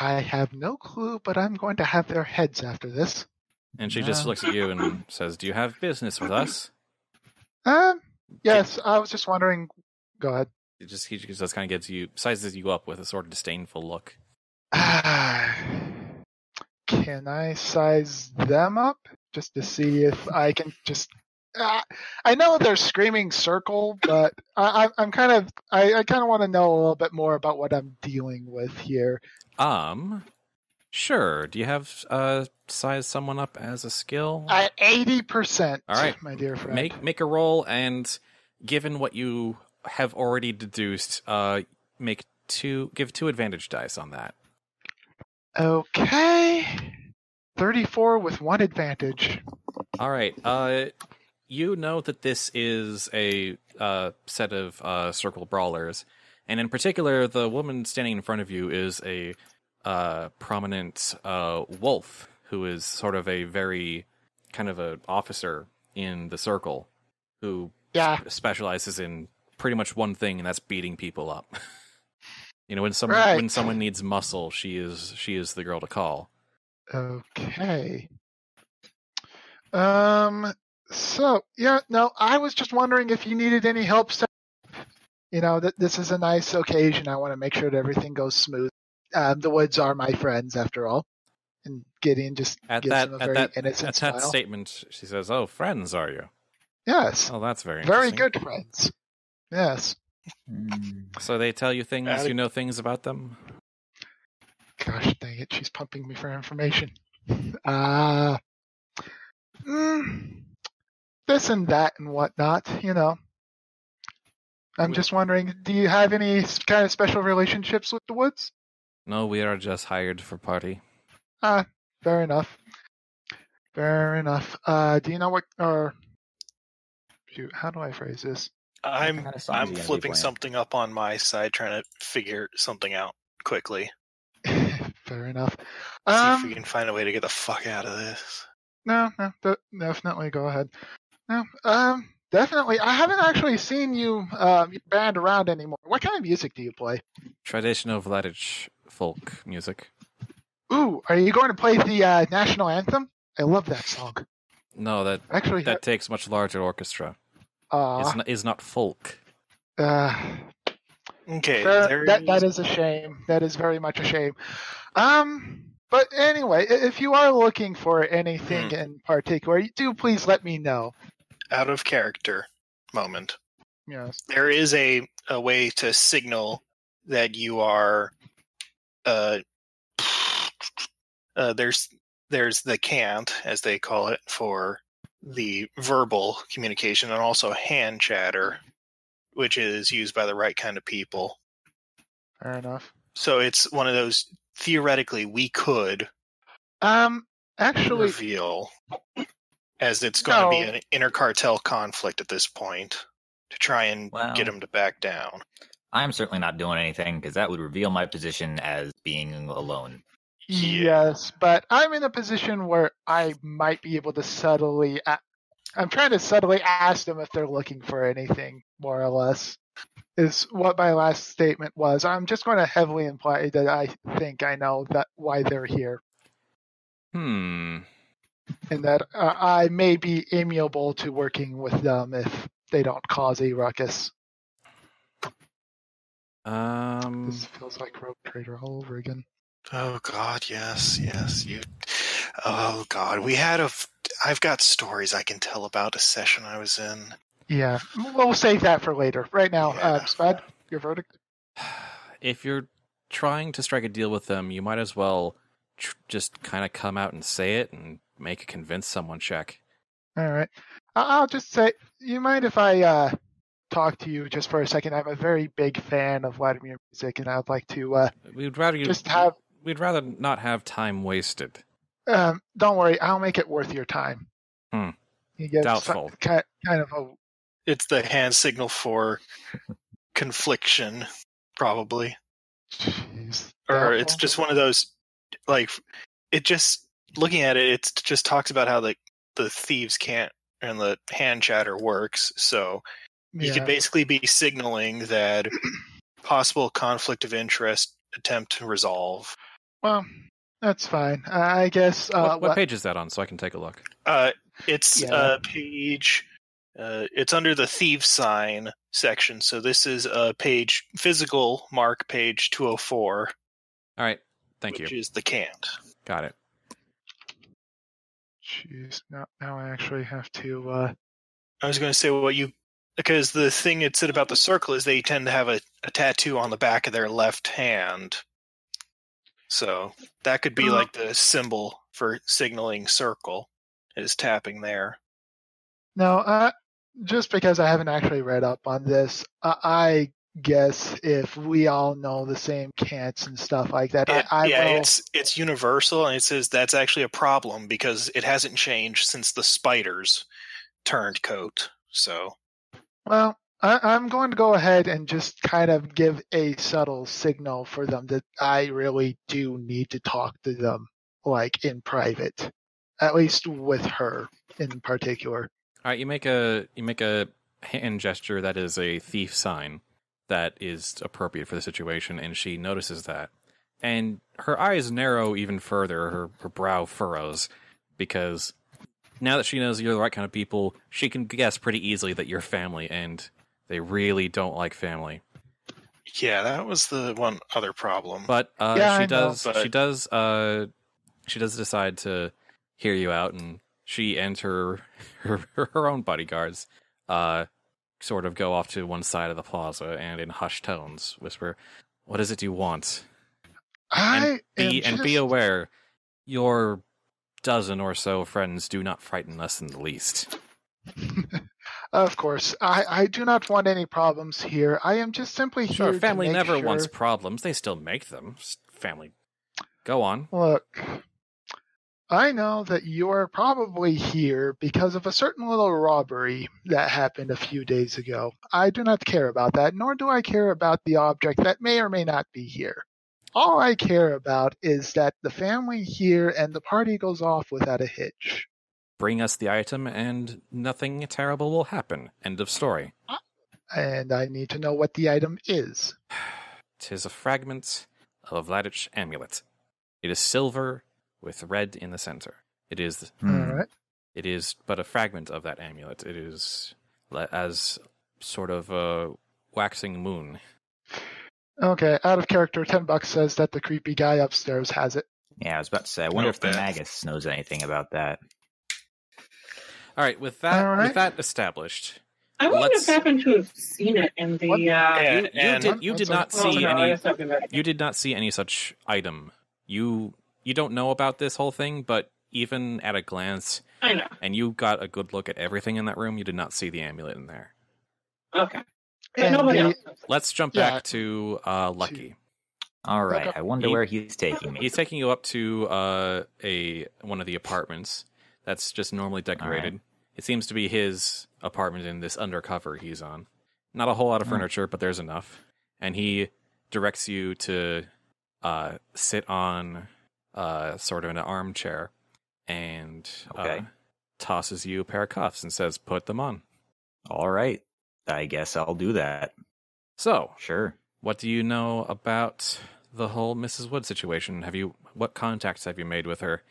I have no clue, but I'm going to have their heads after this. And she just looks at you and says, "Do you have business with us?" Yes, I was just wondering. Go ahead. He just kind of sizes you up with a sort of disdainful look. Can I size them up just to see if I can just? I know they're screaming circle, but I kind of want to know a little bit more about what I'm dealing with here. Sure. Do you have size someone up as a skill? 80%. All right, my dear friend. Make a roll, and given what you have already deduced, give 2 advantage dice on that. Okay. 34 with 1 advantage. All right. You know that this is a set of circle brawlers, and in particular, the woman standing in front of you is a prominent wolf who is sort of a very kind of an officer in the circle who specializes in pretty much one thing, and that's beating people up. When someone needs muscle, she is the girl to call. Okay. So, I was just wondering if you needed any help. That this is a nice occasion. I want to make sure that everything goes smooth. The Woods are my friends, after all. And Gideon just gives him a very innocent smile. At that statement, she says, "Oh, friends, are you?" Yes. Oh, that's very good friends. Yes. So they tell you things, you know things about them? Gosh dang it, she's pumping me for information. This and that and whatnot, I'm just wondering, do you have any kind of special relationships with the Woods? No, we are just hired for party. Fair enough. Do you know what, or shoot, how do I phrase this? I'm flipping something up on my side, trying to figure something out quickly. Fair enough. See if we can find a way to get the fuck out of this. No, definitely go ahead. No, definitely. I haven't actually seen you band around anymore. What kind of music do you play? Traditional Vladic folk music. Ooh, are you going to play the national anthem? I love that song. No, that takes much larger orchestra. Is not folk. Okay, that is a shame. That is very much a shame. But anyway, if you are looking for anything in particular, do please let me know. Out of character moment. Yes. There is a way to signal that you are. There's the cant, as they call it, for the verbal communication, and also hand chatter, which is used by the right kind of people. Fair enough. So it's one of those, theoretically, we could actually reveal, as it's going to be an inter-cartel conflict at this point, to try and get them to back down. I'm certainly not doing anything, because that would reveal my position as being alone. Yes, but I'm in a position where I might be able to subtly... I'm trying to subtly ask them if they're looking for anything, more or less, is what my last statement was. I'm just going to heavily imply that I think I know why they're here. and that I may be amiable to working with them if they don't cause a ruckus. This feels like Rogue Trader all over again. Oh God, yes. Oh God, I've got stories I can tell about a session I was in. Yeah, we'll save that for later. Right now, Spud, your verdict? If you're trying to strike a deal with them, you might as well just kind of come out and say it and make a convince someone check. All right. I'll just say, you mind if I talk to you just for a second? I'm a very big fan of Vladimir music, and I'd like to we'd rather not have time wasted. Don't worry, I'll make it worth your time. You get doubtful. Kind of a... It's the hand signal for confliction, probably. Jeez. Or it's just one of those, like, it just, looking at it, it just talks about how the thieves can't, and the hand chatter works, so you could basically be signaling that possible conflict of interest attempt to resolve. Well, that's fine. I guess... what page is that on, so I can take a look? It's page... it's under the Thieves Sign section, so this is page physical mark page 204. All right, thank you. Which is the cant. Got it. Jeez, now I actually have to... I was going to say, because the thing it said about the circle is they tend to have a tattoo on the back of their left hand. So that could be like the symbol for signaling circle, is tapping there. No, just because I haven't actually read up on this, I guess if we all know the same cants and stuff like that, it's universal, and it says that's actually a problem because it hasn't changed since the spiders turned coat. So, well, I'm going to go ahead and just kind of give a subtle signal for them that I really do need to talk to them, like in private, at least with her in particular. All right, you make a hand gesture that is a thief sign that is appropriate for the situation, and she notices that. And her eyes narrow even further, her brow furrows, because now that she knows you're the right kind of people, she can guess pretty easily that you're family, and they really don't like family. Yeah, that was the one other problem. But she does decide to hear you out, and she and her own bodyguards sort of go off to one side of the plaza and in hushed tones whisper, "What is it you want?" And be aware, your dozen or so friends do not frighten us in the least. Of course. I do not want any problems here. I am just simply here to family make never sure... wants problems. They still make them. Family. Go on. Look, I know that you're probably here because of a certain little robbery that happened a few days ago. I do not care about that, nor do I care about the object that may or may not be here. All I care about is that the family here and the party goes off without a hitch. Bring us the item and nothing terrible will happen. End of story. And I need to know what the item is. 'Tis a fragment of a Vladich amulet. It is silver with red in the center. It is all right. It is but a fragment of that amulet. It is as sort of a waxing moon. Okay, out of character, $10 says that the creepy guy upstairs has it. Yeah, I was about to say, I wonder if the Magus knows anything about that. With with that established, I wouldn't have happened to have seen it in the. You did not see any. You did not see any such item. You don't know about this whole thing, but even at a glance, I know, and you got a good look at everything in that room. You did not see the amulet in there. Okay. Nobody else. Let's jump back to Lucky. All right. I wonder where he's taking me. He's taking you up to one of the apartments that's just normally decorated. Right. It seems to be his apartment in this undercover he's on. Not a whole lot of furniture, but there's enough. And he directs you to sit on sort of an armchair and tosses you a pair of cuffs and says, "Put them on." All right. I guess I'll do that. So, sure. What do you know about the whole Mrs. Wood situation? What contacts have you made with her?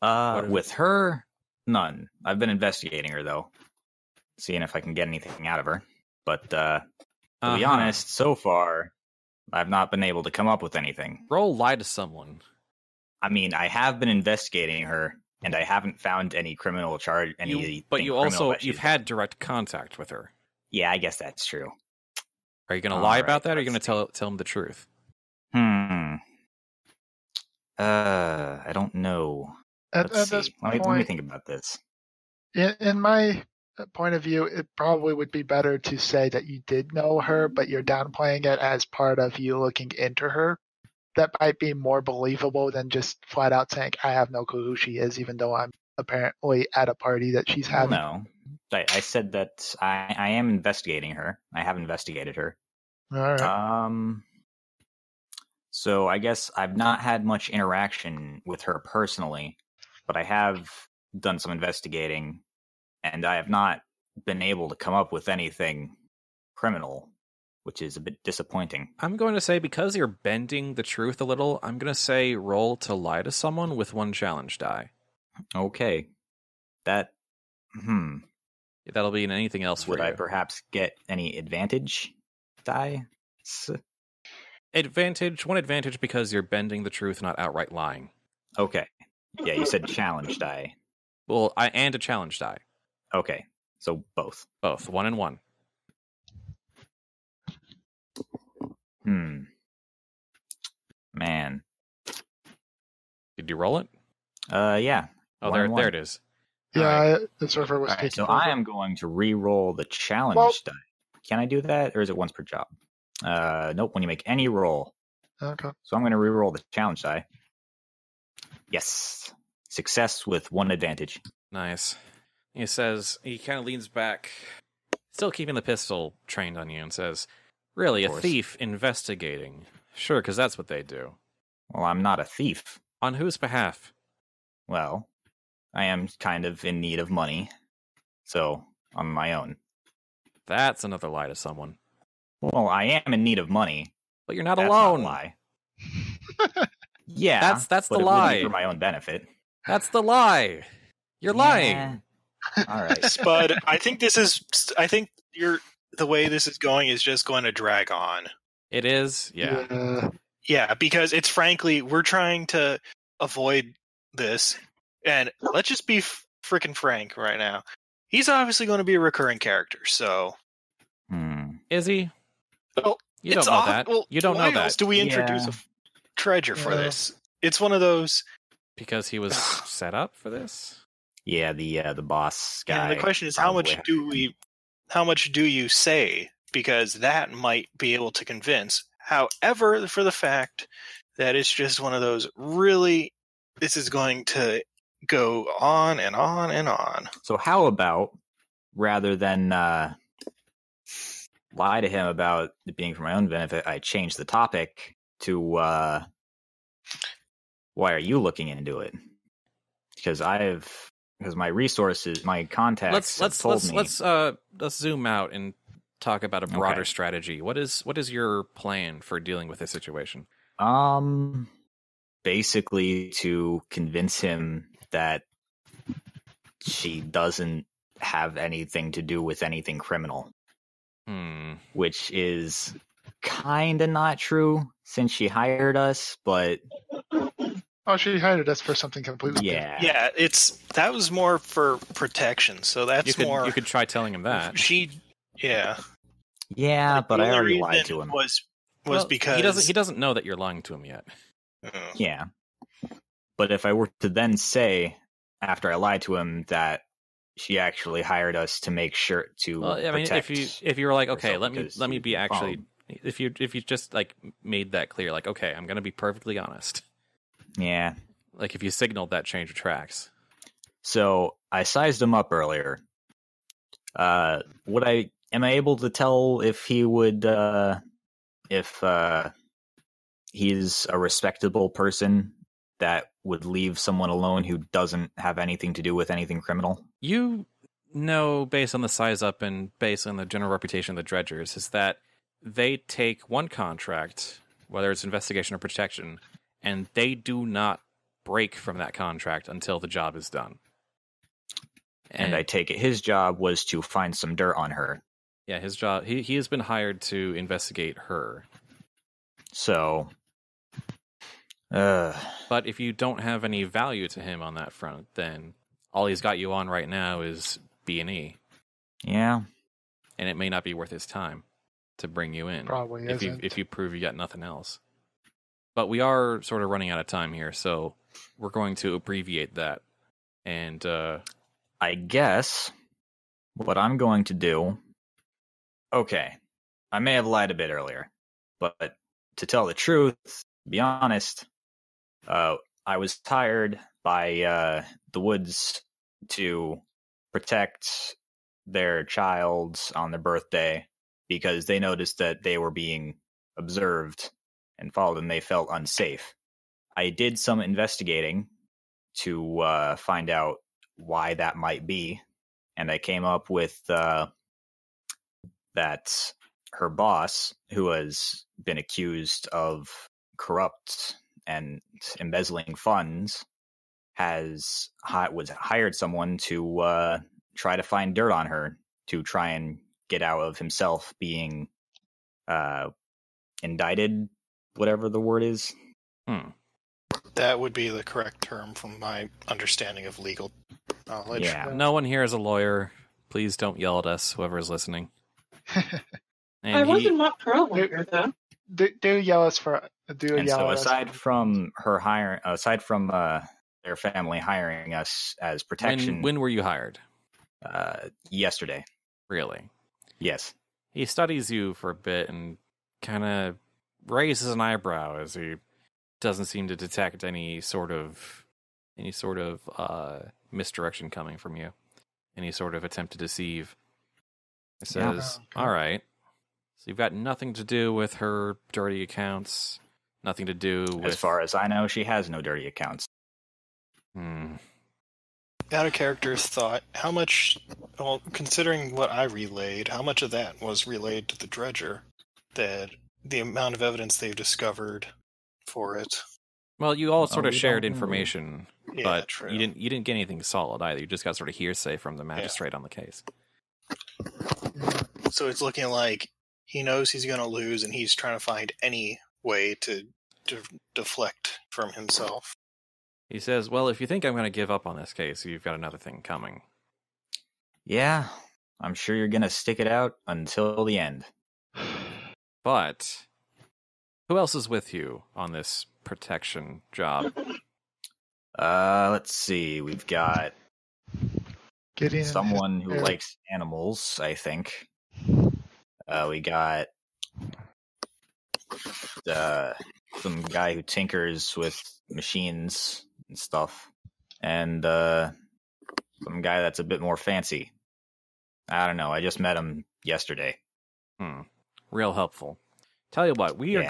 With her, none. I've been investigating her, though. Seeing if I can get anything out of her. But, to be honest, so far, I've not been able to come up with anything. Roll lie to someone. I mean, I have been investigating her, and I haven't found any criminal charge. But you've had direct contact with her. Yeah, I guess that's true. Are you going to lie about that, or are you going to tell him the truth? I don't know. At this point, let me think about this. In my point of view, it probably would be better to say that you did know her, but you're downplaying it as part of you looking into her. That might be more believable than just flat out saying, I have no clue who she is, even though I'm apparently at a party that she's having. No. I said that I am investigating her. I have investigated her. All right. So I guess I've not had much interaction with her personally, but I have done some investigating, and I have not been able to come up with anything criminal, which is a bit disappointing. I'm going to say, because you're bending the truth a little, I'm going to say roll to lie to someone with 1 challenge die. Okay. That'll be in anything else for you. Would I perhaps get any advantage die? One advantage because you're bending the truth, not outright lying. Okay. Yeah, you said challenge die. Well, and a challenge die. Okay, so both. Both, 1 and 1. Man. Did you roll it? Yeah. Oh, there it is. Yeah, right. The server was taking so over. I am going to re-roll the challenge die. Can I do that, or is it once per job? Nope, when you make any roll. Okay. So I'm going to re-roll the challenge die. Yes. Success with 1 advantage. Nice. He says, he kind of leans back, still keeping the pistol trained on you, and says, really, a thief investigating? Sure, because that's what they do. Well, I'm not a thief. On whose behalf? Well, I am kind of in need of money, so on my own. That's another lie to someone. Well, I am in need of money. But you're not That's alone. Not a lie. Yeah, that's the it lie. would be for my own benefit. That's the lie. You're lying. All right, Spud. I think the way this is going is just going to drag on. It is, yeah. Yeah, because it's frankly, we're trying to avoid this, and let's just be freaking frank right now. He's obviously going to be a recurring character, so. Is he? Well, you don't know that. Well, you don't know that. Why else do we introduce a treasure for this? It's one of those. Because he was set up for this? Yeah, the boss guy. And the question is, how much do you say? Because that might be able to convince. However, for the fact that it's just one of those really, this is going to go on and on and on. So how about, rather than lie to him about it being for my own benefit, I change the topic to, why are you looking into it? Because my resources, my contacts told me. Let's zoom out and talk about a broader strategy. What is your plan for dealing with this situation? Basically to convince him that she doesn't have anything to do with anything criminal. Which is kind of not true since she hired us, but she hired us for something completely different. Yeah, that was more for protection, so that's more. You could try telling him that. Yeah, but I already lied to him. Was because he doesn't know that you're lying to him yet. Yeah, but if I were to then say after I lied to him that she actually hired us to make sure to. Well, I mean, if you were like, okay, let me be actually. If you just like made that clear, like, okay, I'm gonna be perfectly honest. Yeah. Like if you signaled that change of tracks. So I sized him up earlier. Am I able to tell if he would, if he's a respectable person that would leave someone alone who doesn't have anything to do with anything criminal? You know, based on the size up and based on the general reputation of the Dredgers, is that they take one contract, whether it's investigation or protection, and they do not break from that contract until the job is done. And I take it his job was to find some dirt on her. Yeah, his job. He has been hired to investigate her. So, but if you don't have any value to him on that front, then all he's got you on right now is B&E. Yeah. And it may not be worth his time to bring you in. Probably isn't. If you prove you got nothing else. But we are sort of running out of time here, so we're going to abbreviate that. And I guess what I'm going to do... Okay, I may have lied a bit earlier, but to tell the truth, to be honest, I was hired by the Woods to protect their child on their birthday because they noticed that they were being observed and followed and they felt unsafe. I did some investigating to find out why that might be, and I came up with that her boss, who has been accused of corrupt and embezzling funds, was hired someone to try to find dirt on her to try and get out of himself being indicted, whatever the word is. That would be the correct term from my understanding of legal knowledge. Yeah. no one here is a lawyer. Please don't yell at us, whoever is listening. I wasn't mocked earlier, though. Do yell us for. And so aside from her hiring, aside from their family hiring us as protection, When were you hired? yesterday. Really? Yes. He studies you for a bit and kind of raises an eyebrow as he doesn't seem to detect any sort of misdirection coming from you, any sort of attempt to deceive. He says, okay. All right, so you've got nothing to do with her dirty accounts, nothing to do with... As far as I know, she has no dirty accounts. Out of character's thought, how much, well, considering what I relayed, how much of that was relayed to the Dredger? That the amount of evidence they've discovered for it. Well, you all sort of we shared don't know. information, Yeah, but true. you didn't get anything solid either. You just got sort of hearsay from the magistrate on the case. So it's looking like he knows he's going to lose, and he's trying to find any way to deflect from himself. He says, well, if you think I'm going to give up on this case, you've got another thing coming. Yeah, I'm sure you're going to stick it out until the end. But who else is with you on this protection job? Let's see. We've got Gideon, someone who Erin. likes animals, I think. We got some guy who tinkers with machines and stuff. And some guy that's a bit more fancy. I don't know. I just met him yesterday. Real helpful. Tell you what, we are Yeah.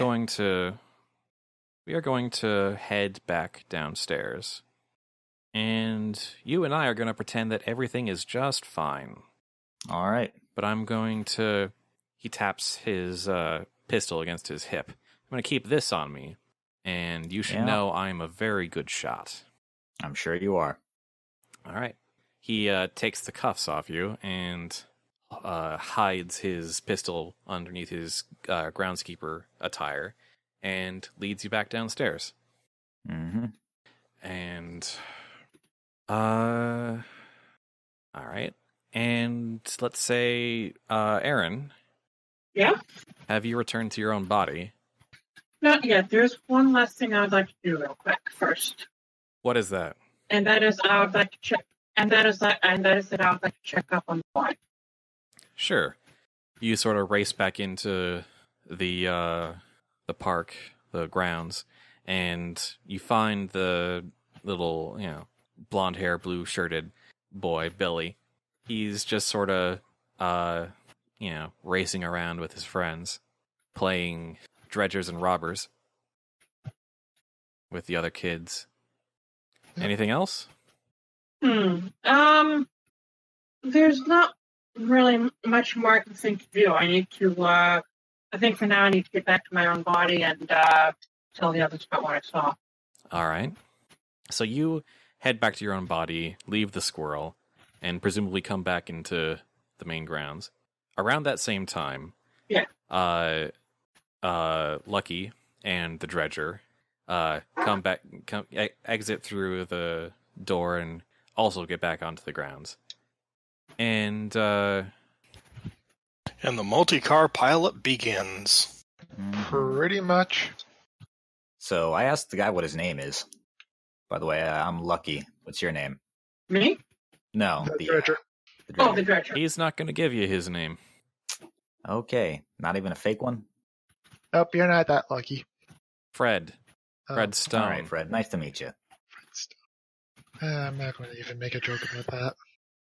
going to head back downstairs. And you and I are going to pretend that everything is just fine. All right. But I'm going to... He taps his pistol against his hip. I'm going to keep this on me. And you should know I'm a very good shot. I'm sure you are. All right. He takes the cuffs off you and hides his pistol underneath his groundskeeper attire and leads you back downstairs. Mm-hmm. And, all right. And let's say, Erin. Yeah? Have you returned to your own body? Not yet. There's one last thing I would like to do real quick first. What is that? And that is I would like to check. And that is that I would like to check up on the boy. Sure. You sort of race back into the park, the grounds, and you find the little, blonde hair, blue shirted boy, Billy. He's just sort of, racing around with his friends, playing dredgers and robbers with the other kids. Anything else? There's not really much more I can think to do. I need to, I think for now I need to get back to my own body and tell the others about what I saw. All right. So you head back to your own body, leave the squirrel, and presumably come back into the main grounds. Around that same time, Lucky and the Dredger exit through the door and also get back onto the grounds. And the multi-car pileup begins. Pretty much. So I asked the guy what his name is. By the way, I'm Lucky. What's your name? Me? No, The Dredger. the Dredger. Oh, the Dredger. he's not going to give you his name. Okay, not even a fake one? Nope, you're not that lucky. Fred. Oh, Fred Stone. All right, Fred. Nice to meet you. I'm not going to even make a joke about that.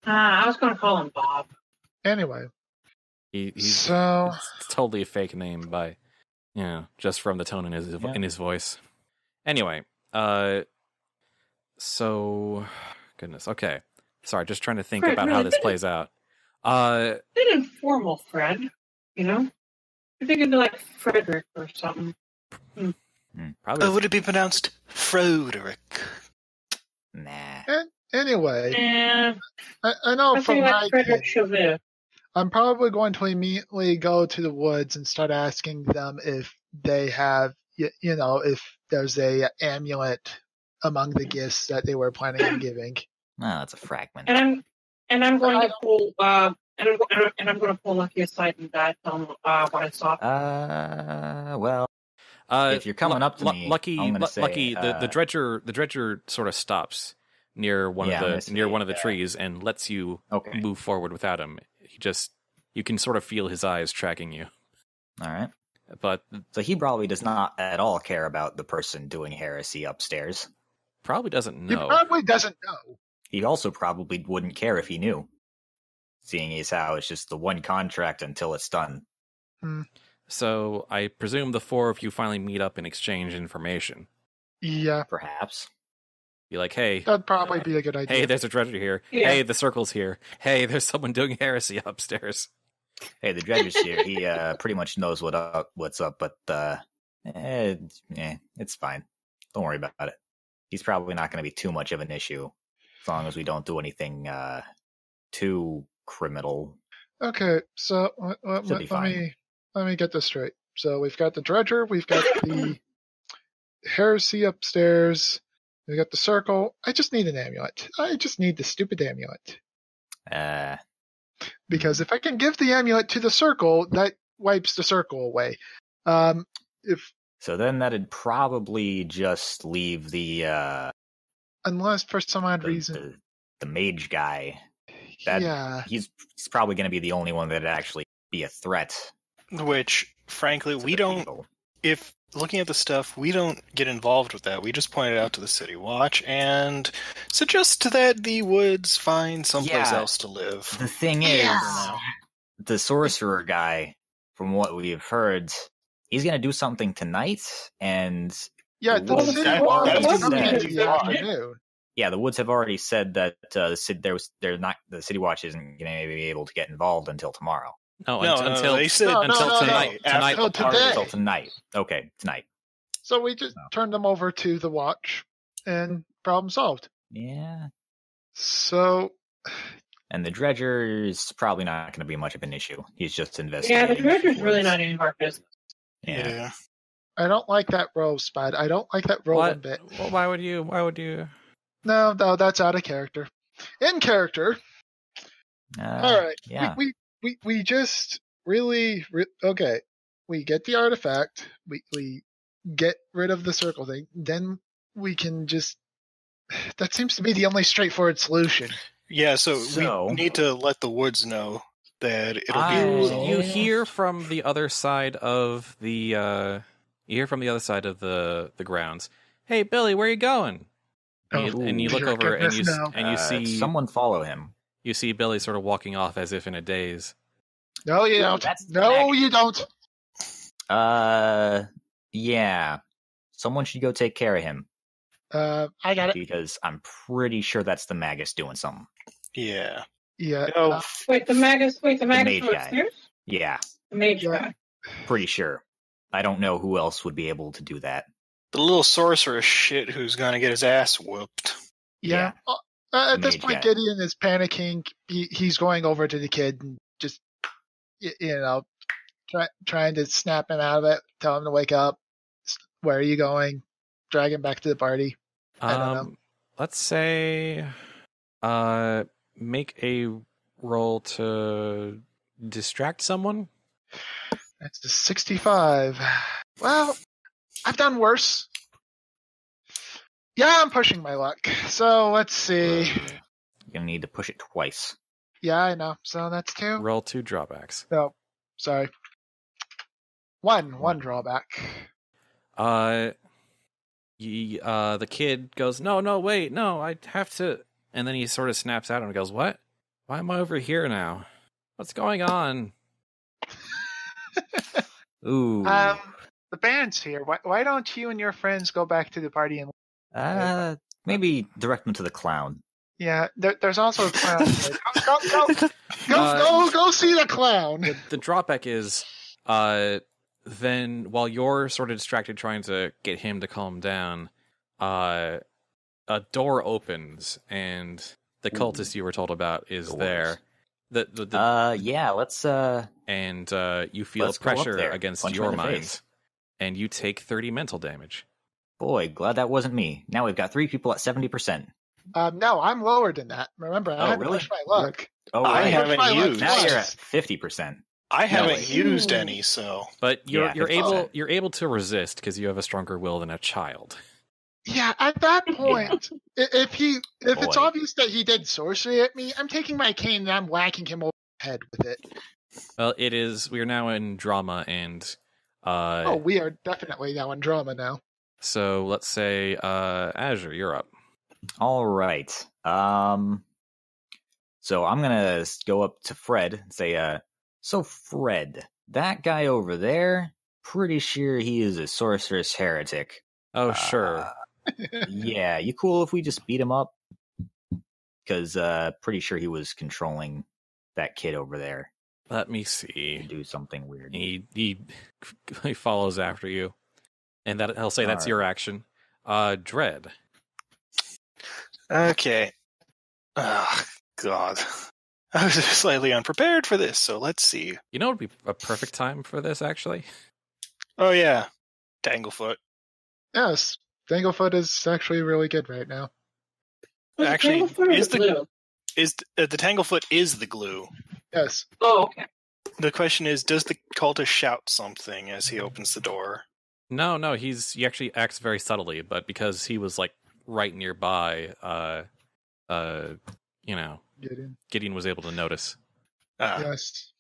I was going to call him Bob. Anyway, He's it's totally a fake name by, just from the tone in his voice. Anyway, goodness. Okay, sorry, just trying to think Fred, about really how this plays out. Bit informal, Fred. You're thinking of like Frederick or something. Probably. Would it be pronounced Froderick? Nah. anyway, Yeah, I know I from think my like Frederick case, Chauvet. I'm probably going to immediately go to the woods and start asking them if they have, if there's a amulet among the gifts that they were planning on giving. No, it's a fragment. And I'm going to pull I'm going to pull Lucky aside and tell him what I saw. Well, if you're coming up to me, Lucky, I'm gonna say, Lucky, the dredger sort of stops near one of the trees and lets you move forward without him. You can sort of feel his eyes tracking you. All right. But so he probably does not at all care about the person doing heresy upstairs. Probably doesn't know. He probably doesn't know. He also probably wouldn't care if he knew, seeing as how it's just the one contract until it's done. So I presume the four of you finally meet up and exchange information. Yeah. Perhaps. Be like, hey. That'd probably be a good idea. Hey, there's a dredger here. Yeah. Hey, the circle's here. Hey, there's someone doing heresy upstairs. Hey, the dredger's here. He pretty much knows what's up, but it's fine. Don't worry about it. He's probably not going to be too much of an issue as long as we don't do anything too criminal. Okay, so let me get this straight. So we've got the dredger, we've got the heresy upstairs, we got the circle. I just need an amulet. I just need the stupid amulet. Because if I can give the amulet to the circle, that wipes the circle away. So then that'd probably just leave the unless for some odd reason the mage guy. He's probably going to be the only one that'd actually be a threat. Which, frankly, we don't. People. If looking at the stuff, we don't get involved with that. We just point it out to the City Watch and suggest that the woods find someplace else to live. The thing is, the sorcerer guy, from what we've heard, he's going to do something tonight, and the woods have already said that the City Watch isn't going to be able to get involved until tomorrow. Until tonight. Until tonight. Okay, tonight. So we just turned them over to the watch, and problem solved. Yeah. So. And the dredger is probably not going to be much of an issue. He's just investigating. Yeah, the dredger's really not any of our business. Yeah. I don't like that role, Spud. I don't like that role one bit. Well, why would you? No, that's out of character. In character. All right. Yeah. We just really okay. We get the artifact. We get rid of the circle thing. Then we can just. That seems to be the only straightforward solution. Yeah. So we need to let the woods know that it'll be resolved. You hear from the other side of the. the grounds. Hey, Billy, where are you going? And you look over and you see someone follow him. You see Billy sort of walking off as if in a daze. No, you don't. No, you don't. Yeah. Someone should go take care of him. I got it. Because I'm pretty sure that's the Magus doing something. Yeah. Yeah. Wait, the Magus mage guy. Upstairs? Yeah. The mage guy. Pretty sure. I don't know who else would be able to do that. The little sorceress shit who's gonna get his ass whooped. Yeah. At this Mage point, guy. Gideon is panicking. He's going over to the kid and just, trying to snap him out of it, tell him to wake up. Where are you going? Drag him back to the party. I don't know. Let's say, make a roll to distract someone. That's the 65. Well, I've done worse. Yeah, I'm pushing my luck. So let's see. You're gonna need to push it twice. Yeah, I know. So that's 2. Roll 2 drawbacks. No, sorry. One drawback. The kid goes, no, wait, no, I have to. And then he sort of snaps out and goes, what? Why am I over here now? What's going on? Ooh. The band's here. Why don't you and your friends go back to the party and? Maybe direct them to the clown. Yeah, there's also a clown. Go see the clown. The drawback is, then while you're sort of distracted trying to get him to calm down, a door opens and the cultist you were told about is there. Yeah, let's and you feel pressure against Punch your him in the mind, face. and you take 30 mental damage. Boy, glad that wasn't me. Now we've got 3 people at 70%. No, I'm lower than that. Remember, I had to push my luck. Oh, I right. haven't used. Now you're at 50%. I haven't Really? used any, so But you're Yeah, you're able to resist because you have a stronger will than a child. Yeah, at that point, if it's Boy. obvious that he did sorcery at me, I'm taking my cane and I'm whacking him over the head with it. Well, it is. We are now in drama, and We are definitely now in drama now. so let's say Azure, you're up. All right. So I'm gonna go up to Fred and say, so Fred, that guy over there, pretty sure he is a sorceress heretic. Oh, sure. Yeah, you cool if we just beat him up? Because pretty sure he was controlling that kid over there Let me to see. do something weird. He follows after you, and that I'll say that's Alright. your action. Dread. okay. Oh, God. I was slightly unprepared for this, so let's see. You know, it would be a perfect time for this, actually. Oh yeah, Tanglefoot. Yes, Danglefoot is actually really good right now. Actually, Tanglefoot or glue? The Tanglefoot is the glue. Yes. Oh, okay. The question is, does the cultist shout something as he opens the door? No, he actually acts very subtly, but because he was like right nearby, Gideon was able to notice. Yes.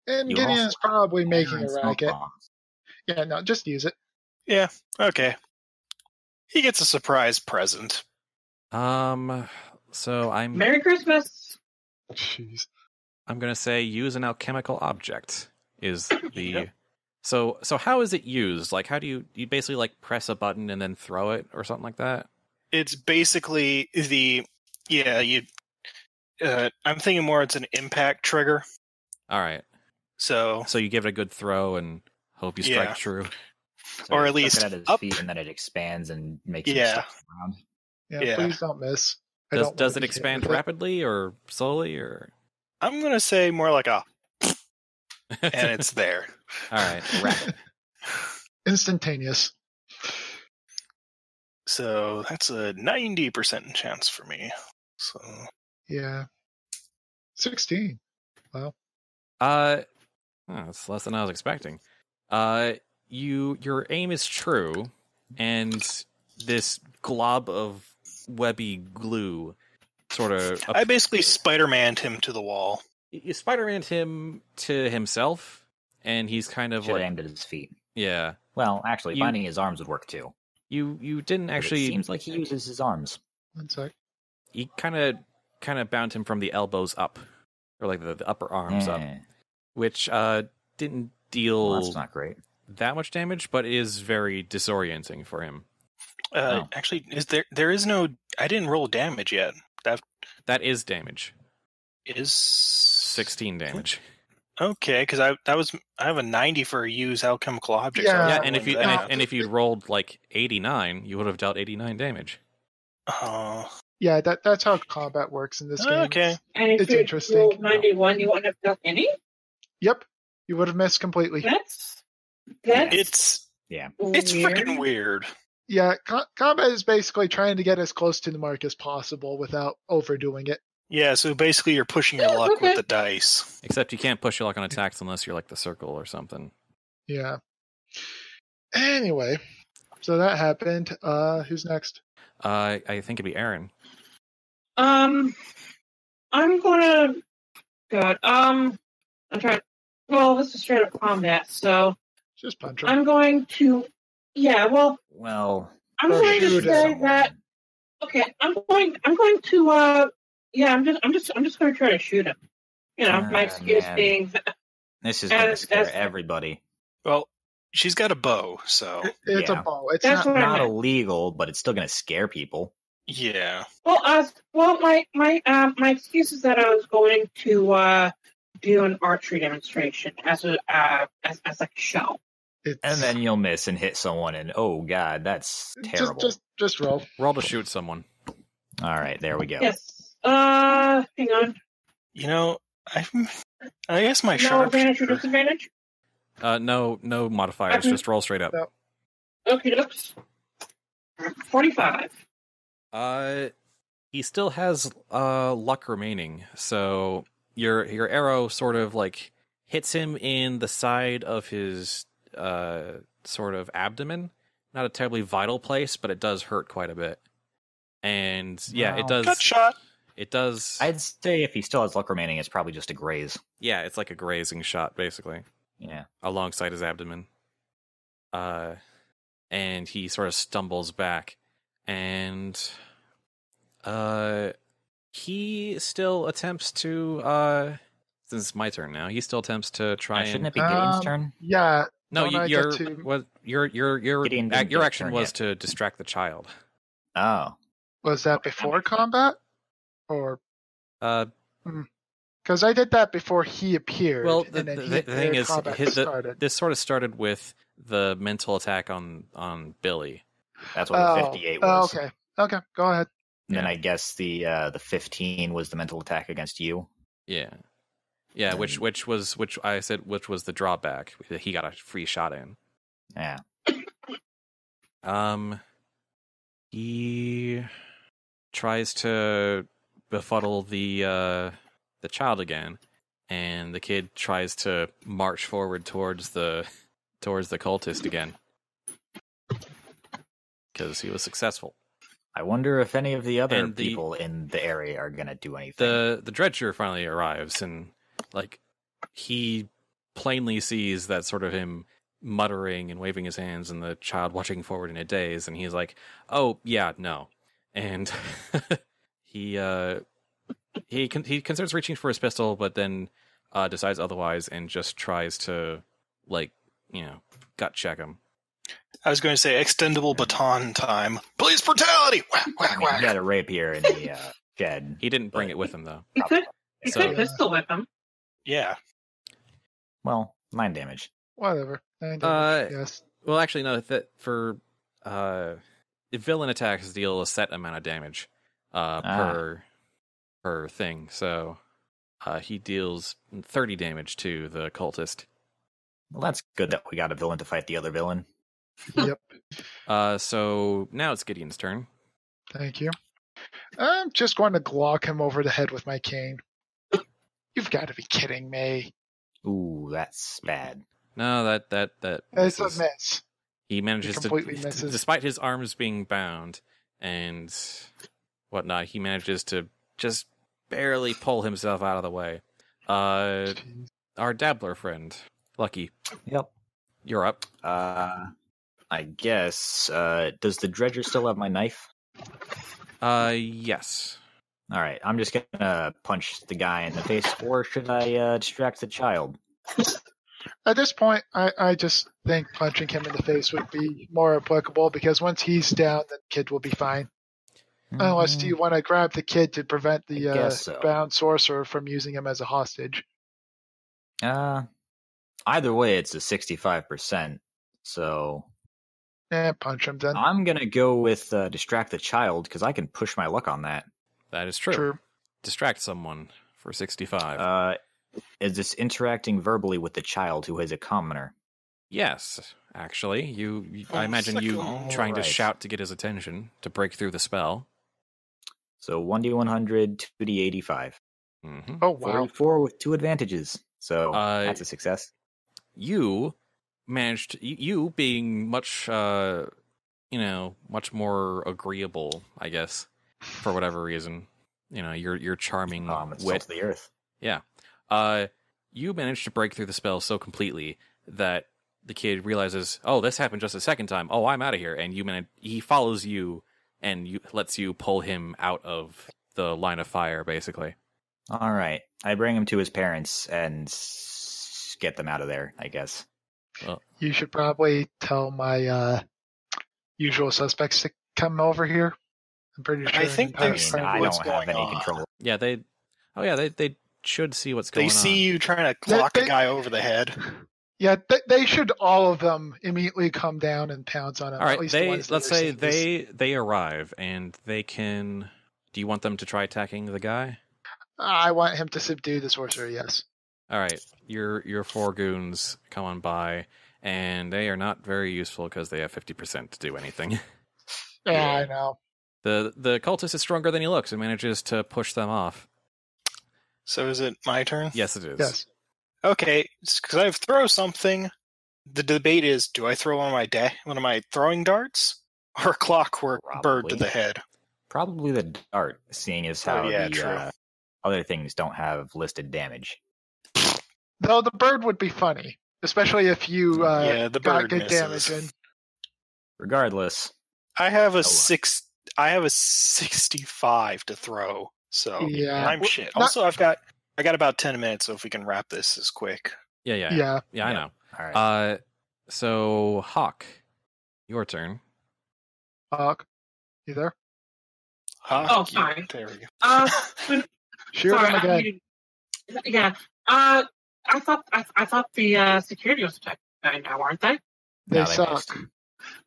And You Gideon's also- probably making a Smoke racket. bombs. Yeah, no, just use it. Yeah, okay. He gets a surprise present. So I'm Merry Christmas. Jeez. gonna say use an alchemical object is the so how is it used? Like, how do you basically like press a button and then throw it or something like that? It's basically I'm thinking more it's an impact trigger. All right. So So you give it a good throw and hope you strike Yeah. true. So Or you at least chuck it at his up. feet, and then it expands and makes Yeah. him stuff around. Yeah, Yeah. please don't miss. I Does don't does wanna it be hit expand with it. rapidly or slowly or? I'm gonna say more like a and it's there. All right. Rapid. Instantaneous. So that's a 90% chance for me. So Yeah. 16. Wow. That's less than I was expecting. Your aim is true, and this glob of webby glue sort of I basically Spider-Man'd him to the wall. you Spider-Man him to himself, and he's kind of Should have like aimed at his feet. yeah. Well, actually, You- binding his arms would work too. You didn't But it actually. seems like he uses his arms. One sec. You kind of bound him from the elbows up, or like the upper arms up, Eh, which didn't deal well, that's not great. that much damage, but is very disorienting for him. Oh. Actually, there is no. I didn't roll damage yet. That That is damage. is 16 damage. Okay, because I have a 90 for use alchemical objects. Yeah, and if you'd rolled like 89, you would have dealt 89 damage. Oh. Yeah, that's how combat works in this game. Okay. And if It's you interesting. rolled 91, you wouldn't have dealt any? Yep, you would have missed completely. That's It's weird. freaking weird. Yeah, combat is basically trying to get as close to the mark as possible without overdoing it. Yeah, so basically you're pushing your luck with the dice. Except you can't push your luck on attacks unless you're like the circle or something. Yeah. Anyway, so that happened. Who's next? I think it'd be Erin. I'm gonna. God. I'm trying. Well, this is straight up combat, so Just punch her. I'm going to. Yeah. Well, I'm Or going to shoot say her. that. Okay. I'm going to. Yeah. I'm just going to try to shoot him. You know, my excuse being. This is going to as- scare as- everybody. Well, she's got a bow, so It's Yeah. a bow. It's That's not. what I Not meant. illegal, but it's still going to scare people. yeah. Well, my excuse is that I was going to do an archery demonstration as a as like a show. It's, And then you'll miss and hit someone, and oh god, that's terrible. just roll. Roll to shoot someone. All right, there we go. Yes. Hang on. You know, I guess my No advantage or sharpshooter. disadvantage. No modifiers. Okay. Just roll straight up. No. Okay, looks 45. He still has luck remaining, so your arrow sort of like hits him in the side of his sort of abdomen. Not a terribly vital place, but it does hurt quite a bit. And yeah, Wow. it does. Gut shot. It does. I'd say if he still has luck remaining, it's probably just a graze. Yeah, it's like a grazing shot, basically, Yeah. alongside his abdomen. And he sort of stumbles back, and he still attempts to. Since it's my turn now, he still attempts to try Shouldn't and. it be Gideon's Um, turn? Yeah. No, Don't I your get to- what your Gideon didn't your get action turn was yet. to distract the child. Oh. Was that before combat? Or Uh, because I did that before he appeared. well, and then the thing is, combat started. this sort of started with the mental attack on Billy. That's what the 58 was. Oh, okay. Go ahead. And then Yeah. I guess the 15 was the mental attack against you. Yeah, which was the drawback. He got a free shot in. Yeah. He tries to befuddle the child again, and the kid tries to march forward towards the cultist again because he was successful. I wonder if any of the other And people in the area are going to do anything. The dredger finally arrives, and like he plainly sees that sort of him muttering and waving his hands and the child watching forward in a daze, and he's like, oh yeah, no. And he considers reaching for his pistol, but then decides otherwise and just tries to gut check him. I was going to say extendable baton time. Police brutality. Whack, whack, I mean, whack. he got a rapier in the shed. He didn't bring it with him though. He could So- pistol whip him. Yeah. Well, 9 damage. Whatever. Yes. Well, actually, no. That for villain attacks deal a set amount of damage per thing. So he deals 30 damage to the cultist. Well, that's good that we got a villain to fight the other villain. Yep. So now it's Gideon's turn. Thank you. I'm just going to glock him over the head with my cane. You've got to be kidding me. Ooh, that's bad. No, that It's a misses. miss. He manages It to, completely misses. despite his arms being bound and whatnot, he manages to just barely pull himself out of the way. Jeez. Our Dabbler friend, Lucky, Yep. you're up. I guess, does the dredger still have my knife? Yes. All right, I'm just gonna punch the guy in the face, or should I distract the child? At this point, I just think punching him in the face would be more applicable because once he's down, the kid will be fine. Unless do you want to grab the kid to prevent I the guess so. bound sorcerer from using him as a hostage? Either way, it's a 65%. So punch him then. I'm gonna go with distract the child because I can push my luck on that. That is true. Distract someone for 65. Is this interacting verbally with the child who is a commoner? Yes, actually. I imagine you trying to shout to get his attention to break through the spell. So 1d100, 2d85. Mm-hmm. Oh, wow. 44 with 2 advantages. So that's a success. You managed, you being much, much more agreeable, I guess, for whatever reason. Your charming wit. Salt of the earth. Yeah. You managed to break through the spell so completely that the kid realizes, oh, this happened just a second time. Oh, I'm out of here. And he follows you and lets you pull him out of the line of fire, basically. All right. I bring him to his parents and get them out of there, I guess. Well, you should probably tell my usual suspects to come over here. I'm pretty sure. I think I don't have any control. Yeah, they should see what's going on. They see you trying to clock a guy over the head. Yeah, they should all of them immediately come down and pounce on him. All right, at least let's say they arrive and they can. Do you want them to try attacking the guy? I want him to subdue the sorcerer. Yes. All right, your 4 goons come on by, and they are not very useful because they have 50% to do anything. Yeah, I know. The cultist is stronger than he looks and manages to push them off. So is it my turn? Yes, it is. Yes. Okay, because I throw something. The debate is: do I throw one of my throwing darts or a clockwork bird to the head? Probably the dart, seeing as how the other things don't have listed damage. Though the bird would be funny, especially if you the got bird good misses. damage in. Regardless, I have a 65 to throw, so Yeah. I'm shit. Also, I got about 10 minutes, so if we can wrap this as quick. Yeah, I know. All right. So Hawk, your turn. Hawk, you there? Hawk, sorry. There we go. Shoot him again. Yeah. I thought the security was protected by now, aren't they? They No, suck. missed.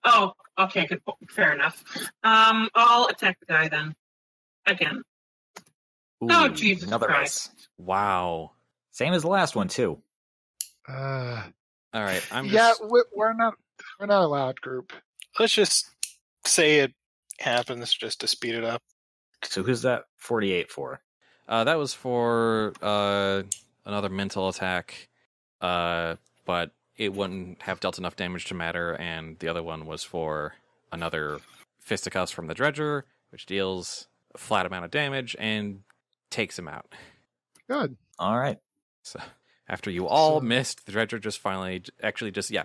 Oh, okay, good. Fair enough. I'll attack the guy then. Again. Oh, Jesus another Christ. miss. Wow. Same as the last one too. All right. We're not a loud group. Let's just say it happens just to speed it up. So who's that 48 for? That was for another mental attack, but it wouldn't have dealt enough damage to matter, and the other one was for another fisticuffs from the dredger, which deals a flat amount of damage and takes him out. Good. All right. So after you all missed, the dredger just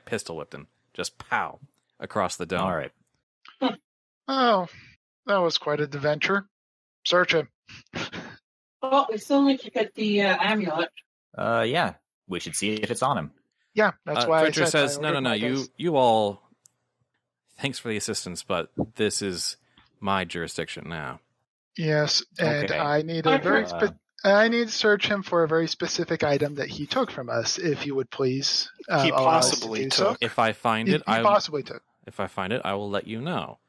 pistol whipped him. Just pow across the dome. All right. Oh, that was quite an adventure. Search him. Well, we still need to get the amulet. Yeah. We should see if it's on him. Yeah, that's why Dredger I said says, I no, ordered my dice. you all, thanks for the assistance, but this is my jurisdiction now. Yes, and Okay. I need I need to search him for a very specific item that he took from us. If you would please, He allow us to possibly do so. took. If I find He it, possibly took. If I find it, I will let you know.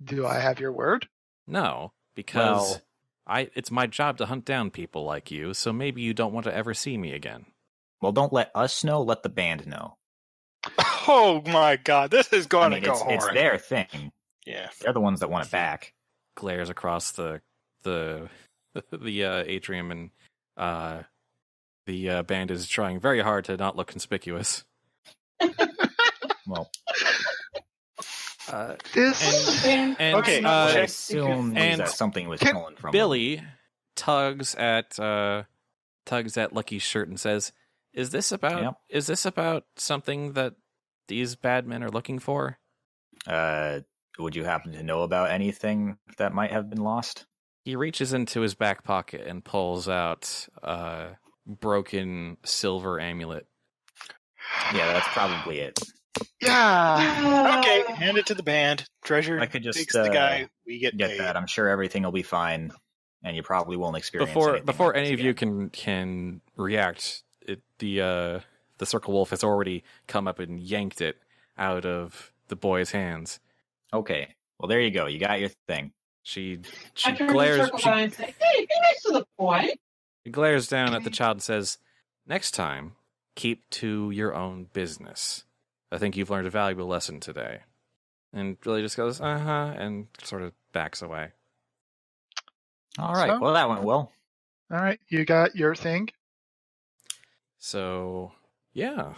Do I have your word? No, because it's my job to hunt down people like you, so maybe you don't want to ever see me again. Well, don't let us know. Let the band know. Oh my God, this is going to go it's hard. their thing. Yeah. They're the ones that want it back. Glares across the atrium, and the band is trying very hard to not look conspicuous. Well, This Okay, I check. assume and that something was stolen from them. Billy tugs at Lucky's shirt and says, "Is this about something that these bad men are looking for?" Would you happen to know about anything that might have been lost? He reaches into his back pocket and pulls out a broken silver amulet. Yeah, that's probably it. Yeah. Okay, hand it to the band. Treasure I could just takes the guy. We get paid. that. I'm sure everything will be fine, and you probably won't experience anything Before like any this of you again. can react, the Circle Wolf has already come up and yanked it out of the boy's hands. Okay. Well, there you go. You got your thing. She I turn glares. the circle and say, "Hey, be nice to the boy." She glares down at the child and says, "Next time, keep to your own business. I think you've learned a valuable lesson today." And really just goes, and sort of backs away. All right. So- Well, that went well. All right, you got your thing. So, yeah.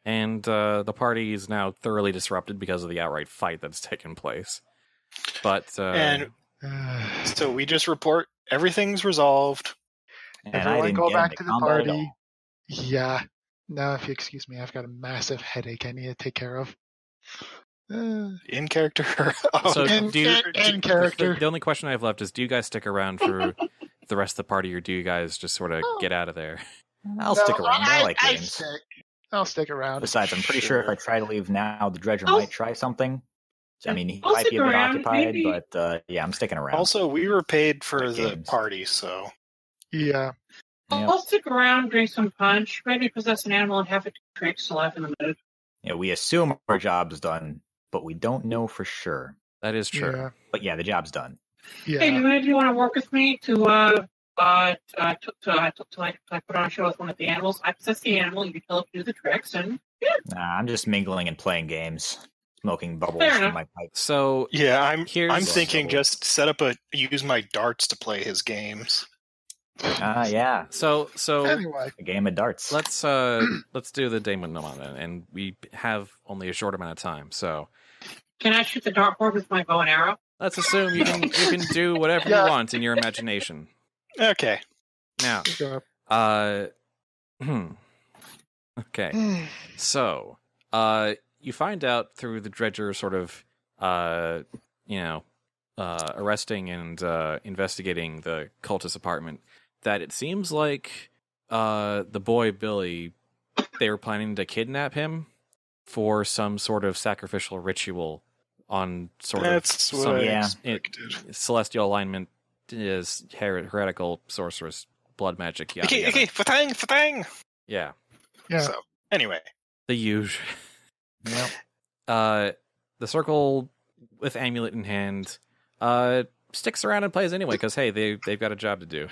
And the party is now thoroughly disrupted because of the outright fight that's taken place. But And so we just report everything's resolved. And Everyone I didn't go get back into to the combat at party. all. Yeah. No, if you excuse me, I've got a massive headache I need to take care of. In character. So in character. The only question I have left is, do you guys stick around for the rest of the party, or do you guys just sort of get out of there? I'll stick around. I like games. I'll stick around. Besides, I'm pretty sure if I try to leave now, the Dredger might try something. I mean, he I'll might be a stick bit around, occupied, maybe. but yeah, I'm sticking around. Also, we were paid for the Games. party, so Yeah. Yep. I'll stick around, drink some punch, maybe possess an animal and have it trick so life in the mood. Yeah, we assume our job's done, but we don't know for sure. That is true. Yeah. But yeah, the job's done. Yeah. Hey, do you want to work with me to put on a show with one of the animals? I possess the animal, you tell it to do the tricks, and Nah, I'm just mingling and playing games, smoking bubbles Fair from enough. my pipe. So, yeah, I'm Here's- thinking just set up use my darts to play his games. Yeah, so Anyway. a game of darts. let's do the denouement then, and we have only a short amount of time. So can I shoot the dartboard with my bow and arrow? let's assume you can do whatever Yeah. you want in your imagination. Okay. Now, Go. okay. So, you find out through the Dredger sort of, arresting and investigating the cultist apartment that it seems like the boy Billy, they were planning to kidnap him for some sort of sacrificial ritual on sort That's of what some I yeah. expected. celestial alignment is heretical sorceress blood magic. Yada, yada. Okay, fatang! Yeah, Yeah. So, anyway. the usual. Yep. The circle with amulet in hand sticks around and plays anyway because hey, they've got a job to do,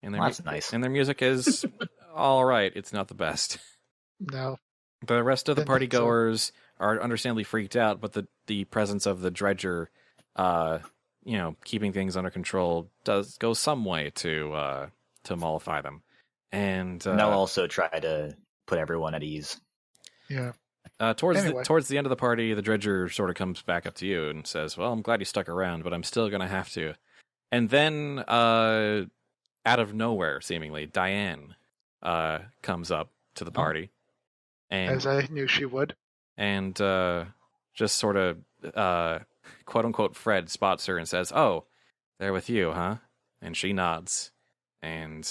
and Well, that's nice. And their music is all right. It's not the best. No. The rest of the Didn't party think so. goers are understandably freaked out, but the presence of the Dredger, keeping things under control does go some way to mollify them, and And they'll also try to put everyone at ease. Yeah. Towards Anyway. the end of the party, the Dredger sort of comes back up to you and says, "Well, I'm glad you stuck around, but I'm still going to have to." And then, out of nowhere, seemingly, Diane comes up to the party, As I knew she would. and just sort of quote unquote Fred spots her and says, "Oh, they're with you, huh?" And she nods, and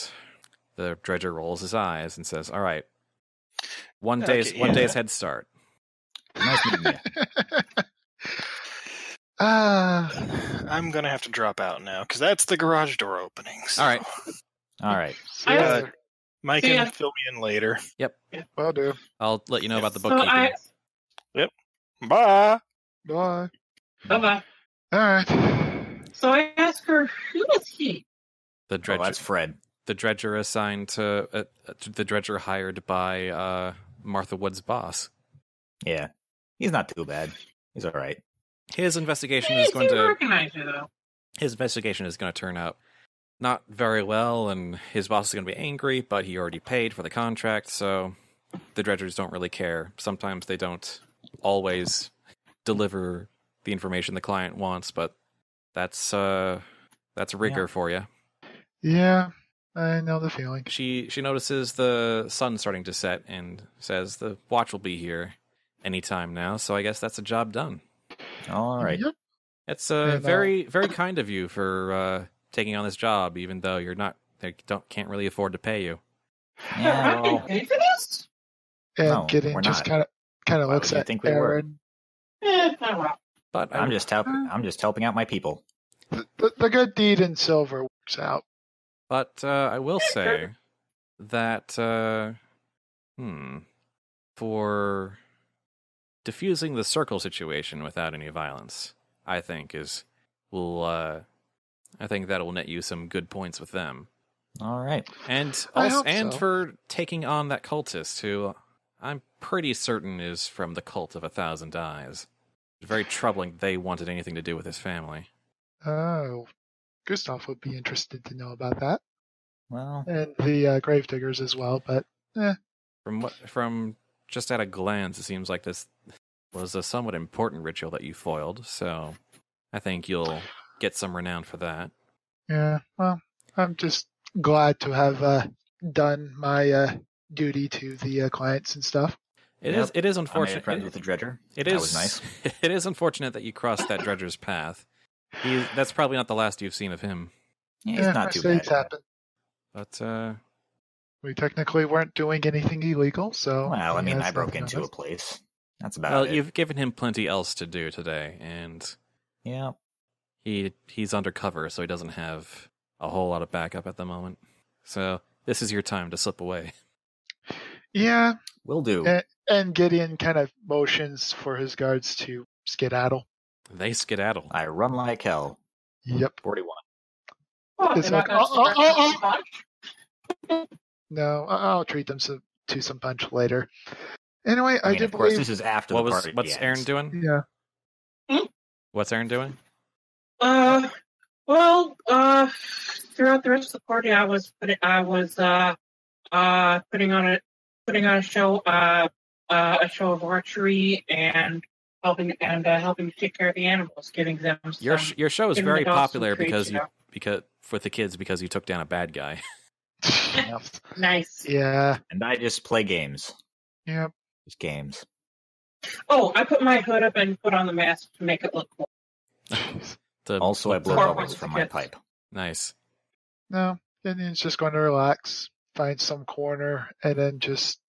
the Dredger rolls his eyes and says, "All right, one day's head start." Nice meeting you. I'm going to have to drop out now, because that's the garage door opening. So. All right. All right. See ya later. Mike See ya. can fill me in later. Will do. I'll let you know about the So bookkeeping. Bye! Bye. Bye-bye. All right. So I asked her, who is he? The Oh, Dredger, that's Fred. the Dredger assigned to the Dredger hired by Martha Wood's boss. Yeah. He's not too bad. He's all right. His investigation Hey, is going you to recognize her, though. his investigation is going to turn out not very well, and his boss is going to be angry. But he already paid for the contract, so the Dredgers don't really care. Sometimes they don't always deliver the information the client wants, but that's rigor for you. Yeah, I know the feeling. She notices the sun starting to set and says the watch will be here anytime now, so I guess that's a job done. All right. Yep. It's And, very, very kind of you for taking on this job, even though can't really afford to pay you. Yeah, I'm well, getting paid for this? And No, Gideon we're just not. kind of Why looks would you at think we were? Erin. Oh, well. But I'm just helping out my people. The good deed in silver works out. But I will say that For diffusing the circle situation without any violence, I think I think that'll net you some good points with them. All right. And for taking on that cultist who I'm pretty certain is from the Cult of 1,000 Eyes. It's very troubling they wanted anything to do with his family. Oh, Gustav would be interested to know about that. Well, and the Gravediggers as well, but From just at a glance, it seems like this was a somewhat important ritual that you foiled, so I think you'll get some renown for that. Yeah, well, I'm just glad to have done my duty to the clients and stuff. It is unfortunate. I made friends with the dredger. That was nice. It is unfortunate that you crossed that dredger's path. That's probably not the last you've seen of him. Yeah, he's not too bad. Happen. But we technically weren't doing anything illegal, so. Well, I mean, I broke into a place. That's about it. Well, you've given him plenty else to do today, and yeah, he's undercover, so he doesn't have a whole lot of backup at the moment. So this is your time to slip away. Yeah, will do. And Gideon kind of motions for his guards to skedaddle. They skedaddle. I run like hell. Yep. 41. It's like, no, I'll treat them to some punch later. Anyway, I did of course, believe... this is after the party. What's Erin doing? Yeah. What's Erin doing? Well, throughout the rest of the party, I was putting on a show of archery and helping to take care of the animals, giving them your show is very popular treats, because with the kids because you took down a bad guy. Nice. Yeah. And I just play games. Yep. Just games. Oh, I put my hood up and put on the mask to make it look cool. Also, I blow bubbles from my pipe. Nice. No, Gideon's just going to relax, find some corner, and then just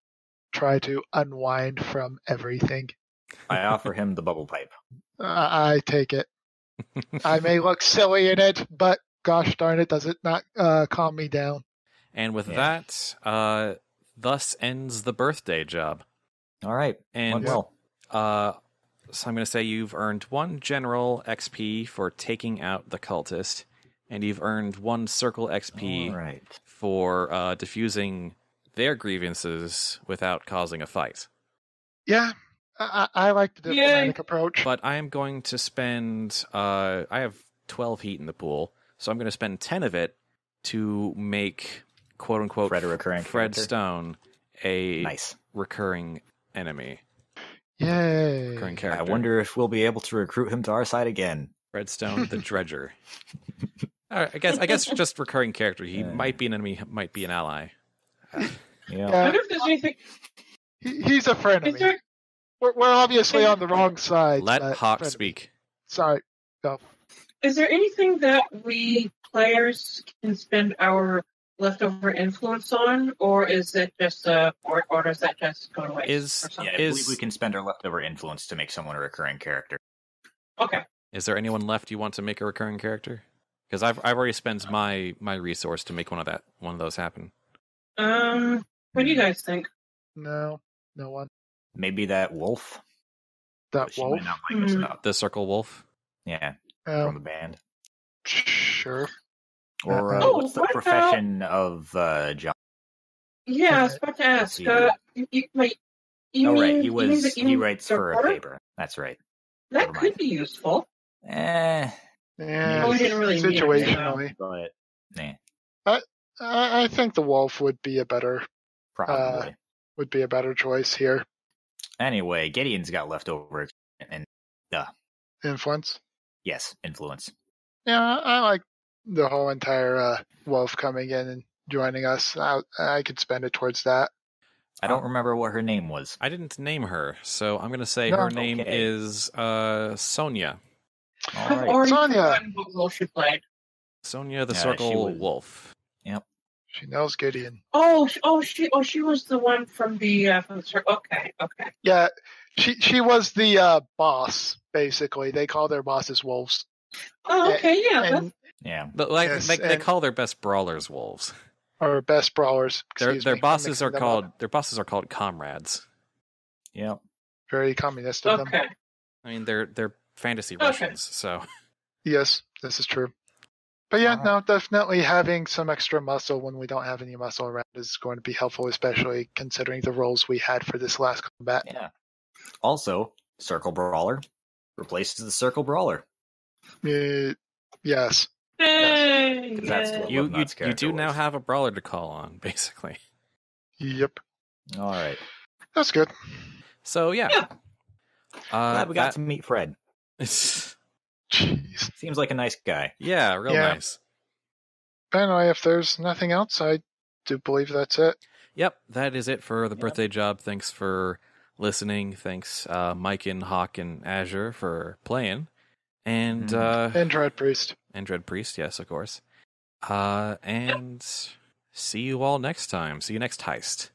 try to unwind from everything. I offer him the bubble pipe. I take it. I may look silly in it, but gosh darn it, does it not calm me down? And with that, thus ends the birthday job. All right. And well. So I'm going to say you've earned 1 general XP for taking out the cultist, and you've earned 1 circle XP for diffusing their grievances without causing a fight. Yeah, I like the diplomatic approach. But I am going to spend... I have 12 heat in the pool, so I'm going to spend 10 of it to make, quote-unquote, Fred Stone a recurring enemy. Yay. Recurring character. I wonder if we'll be able to recruit him to our side again. Redstone the Dredger. I guess just recurring character. He might be an enemy, might be an ally. Yeah. I wonder if there's anything... He's a frenemy. We're obviously on the wrong side. Let Hawk speak. Sorry. Go. Is there anything that we players can spend our leftover influence on, or is it just or does that just go to waste? I believe we can spend our leftover influence to make someone a recurring character. Okay. Is there anyone left you want to make a recurring character? Because I've already spent my resource to make one of those happen. What do you guys think? No one. Maybe that wolf. That wolf. Might not like us enough. The Circle Wolf. Yeah. From the band. Sure. Or what's the profession of John? Yeah, I was about to ask. He writes for a paper. That's right. That could be useful. We didn't really situationally. But I think the wolf would be a better choice here. Anyway, Gideon's got leftover and influence. Yes, influence. Yeah, I like the whole entire wolf coming in and joining us. I could spend it towards that. I don't remember what her name was. I didn't name her, so I'm going to say her name is Sonia. All right. Sonia. What she played. Sonia the Circle Wolf. Yep. She knows Gideon. She was the one from the circle. Okay. Yeah, she was the boss. Basically, they call their bosses wolves. Oh, okay, yeah. But they call their best brawlers wolves. Or best brawlers. Their bosses are called comrades. Yeah. Very communist of them. I mean, they're fantasy Russians, so. Yes, this is true. But yeah, no, definitely having some extra muscle when we don't have any muscle around is going to be helpful, especially considering the roles we had for this last combat. Yeah. Also, Circle Brawler replaces the Circle Brawler. Yes. Hey, That's what You Lovenot's do now was. have a brawler to call on, basically. Yep. All right. That's good. So yeah. Glad we got to meet Fred. Jeez. Seems like a nice guy. Yeah, real nice. But anyway, if there's nothing else, I do believe that's it. Yep, that is it for the birthday job. Thanks for listening. Thanks, Mykin, Hawk, and Azure for playing. And DreadPriest. And DreadPriest, yes, of course. And see you all next time. See you next heist.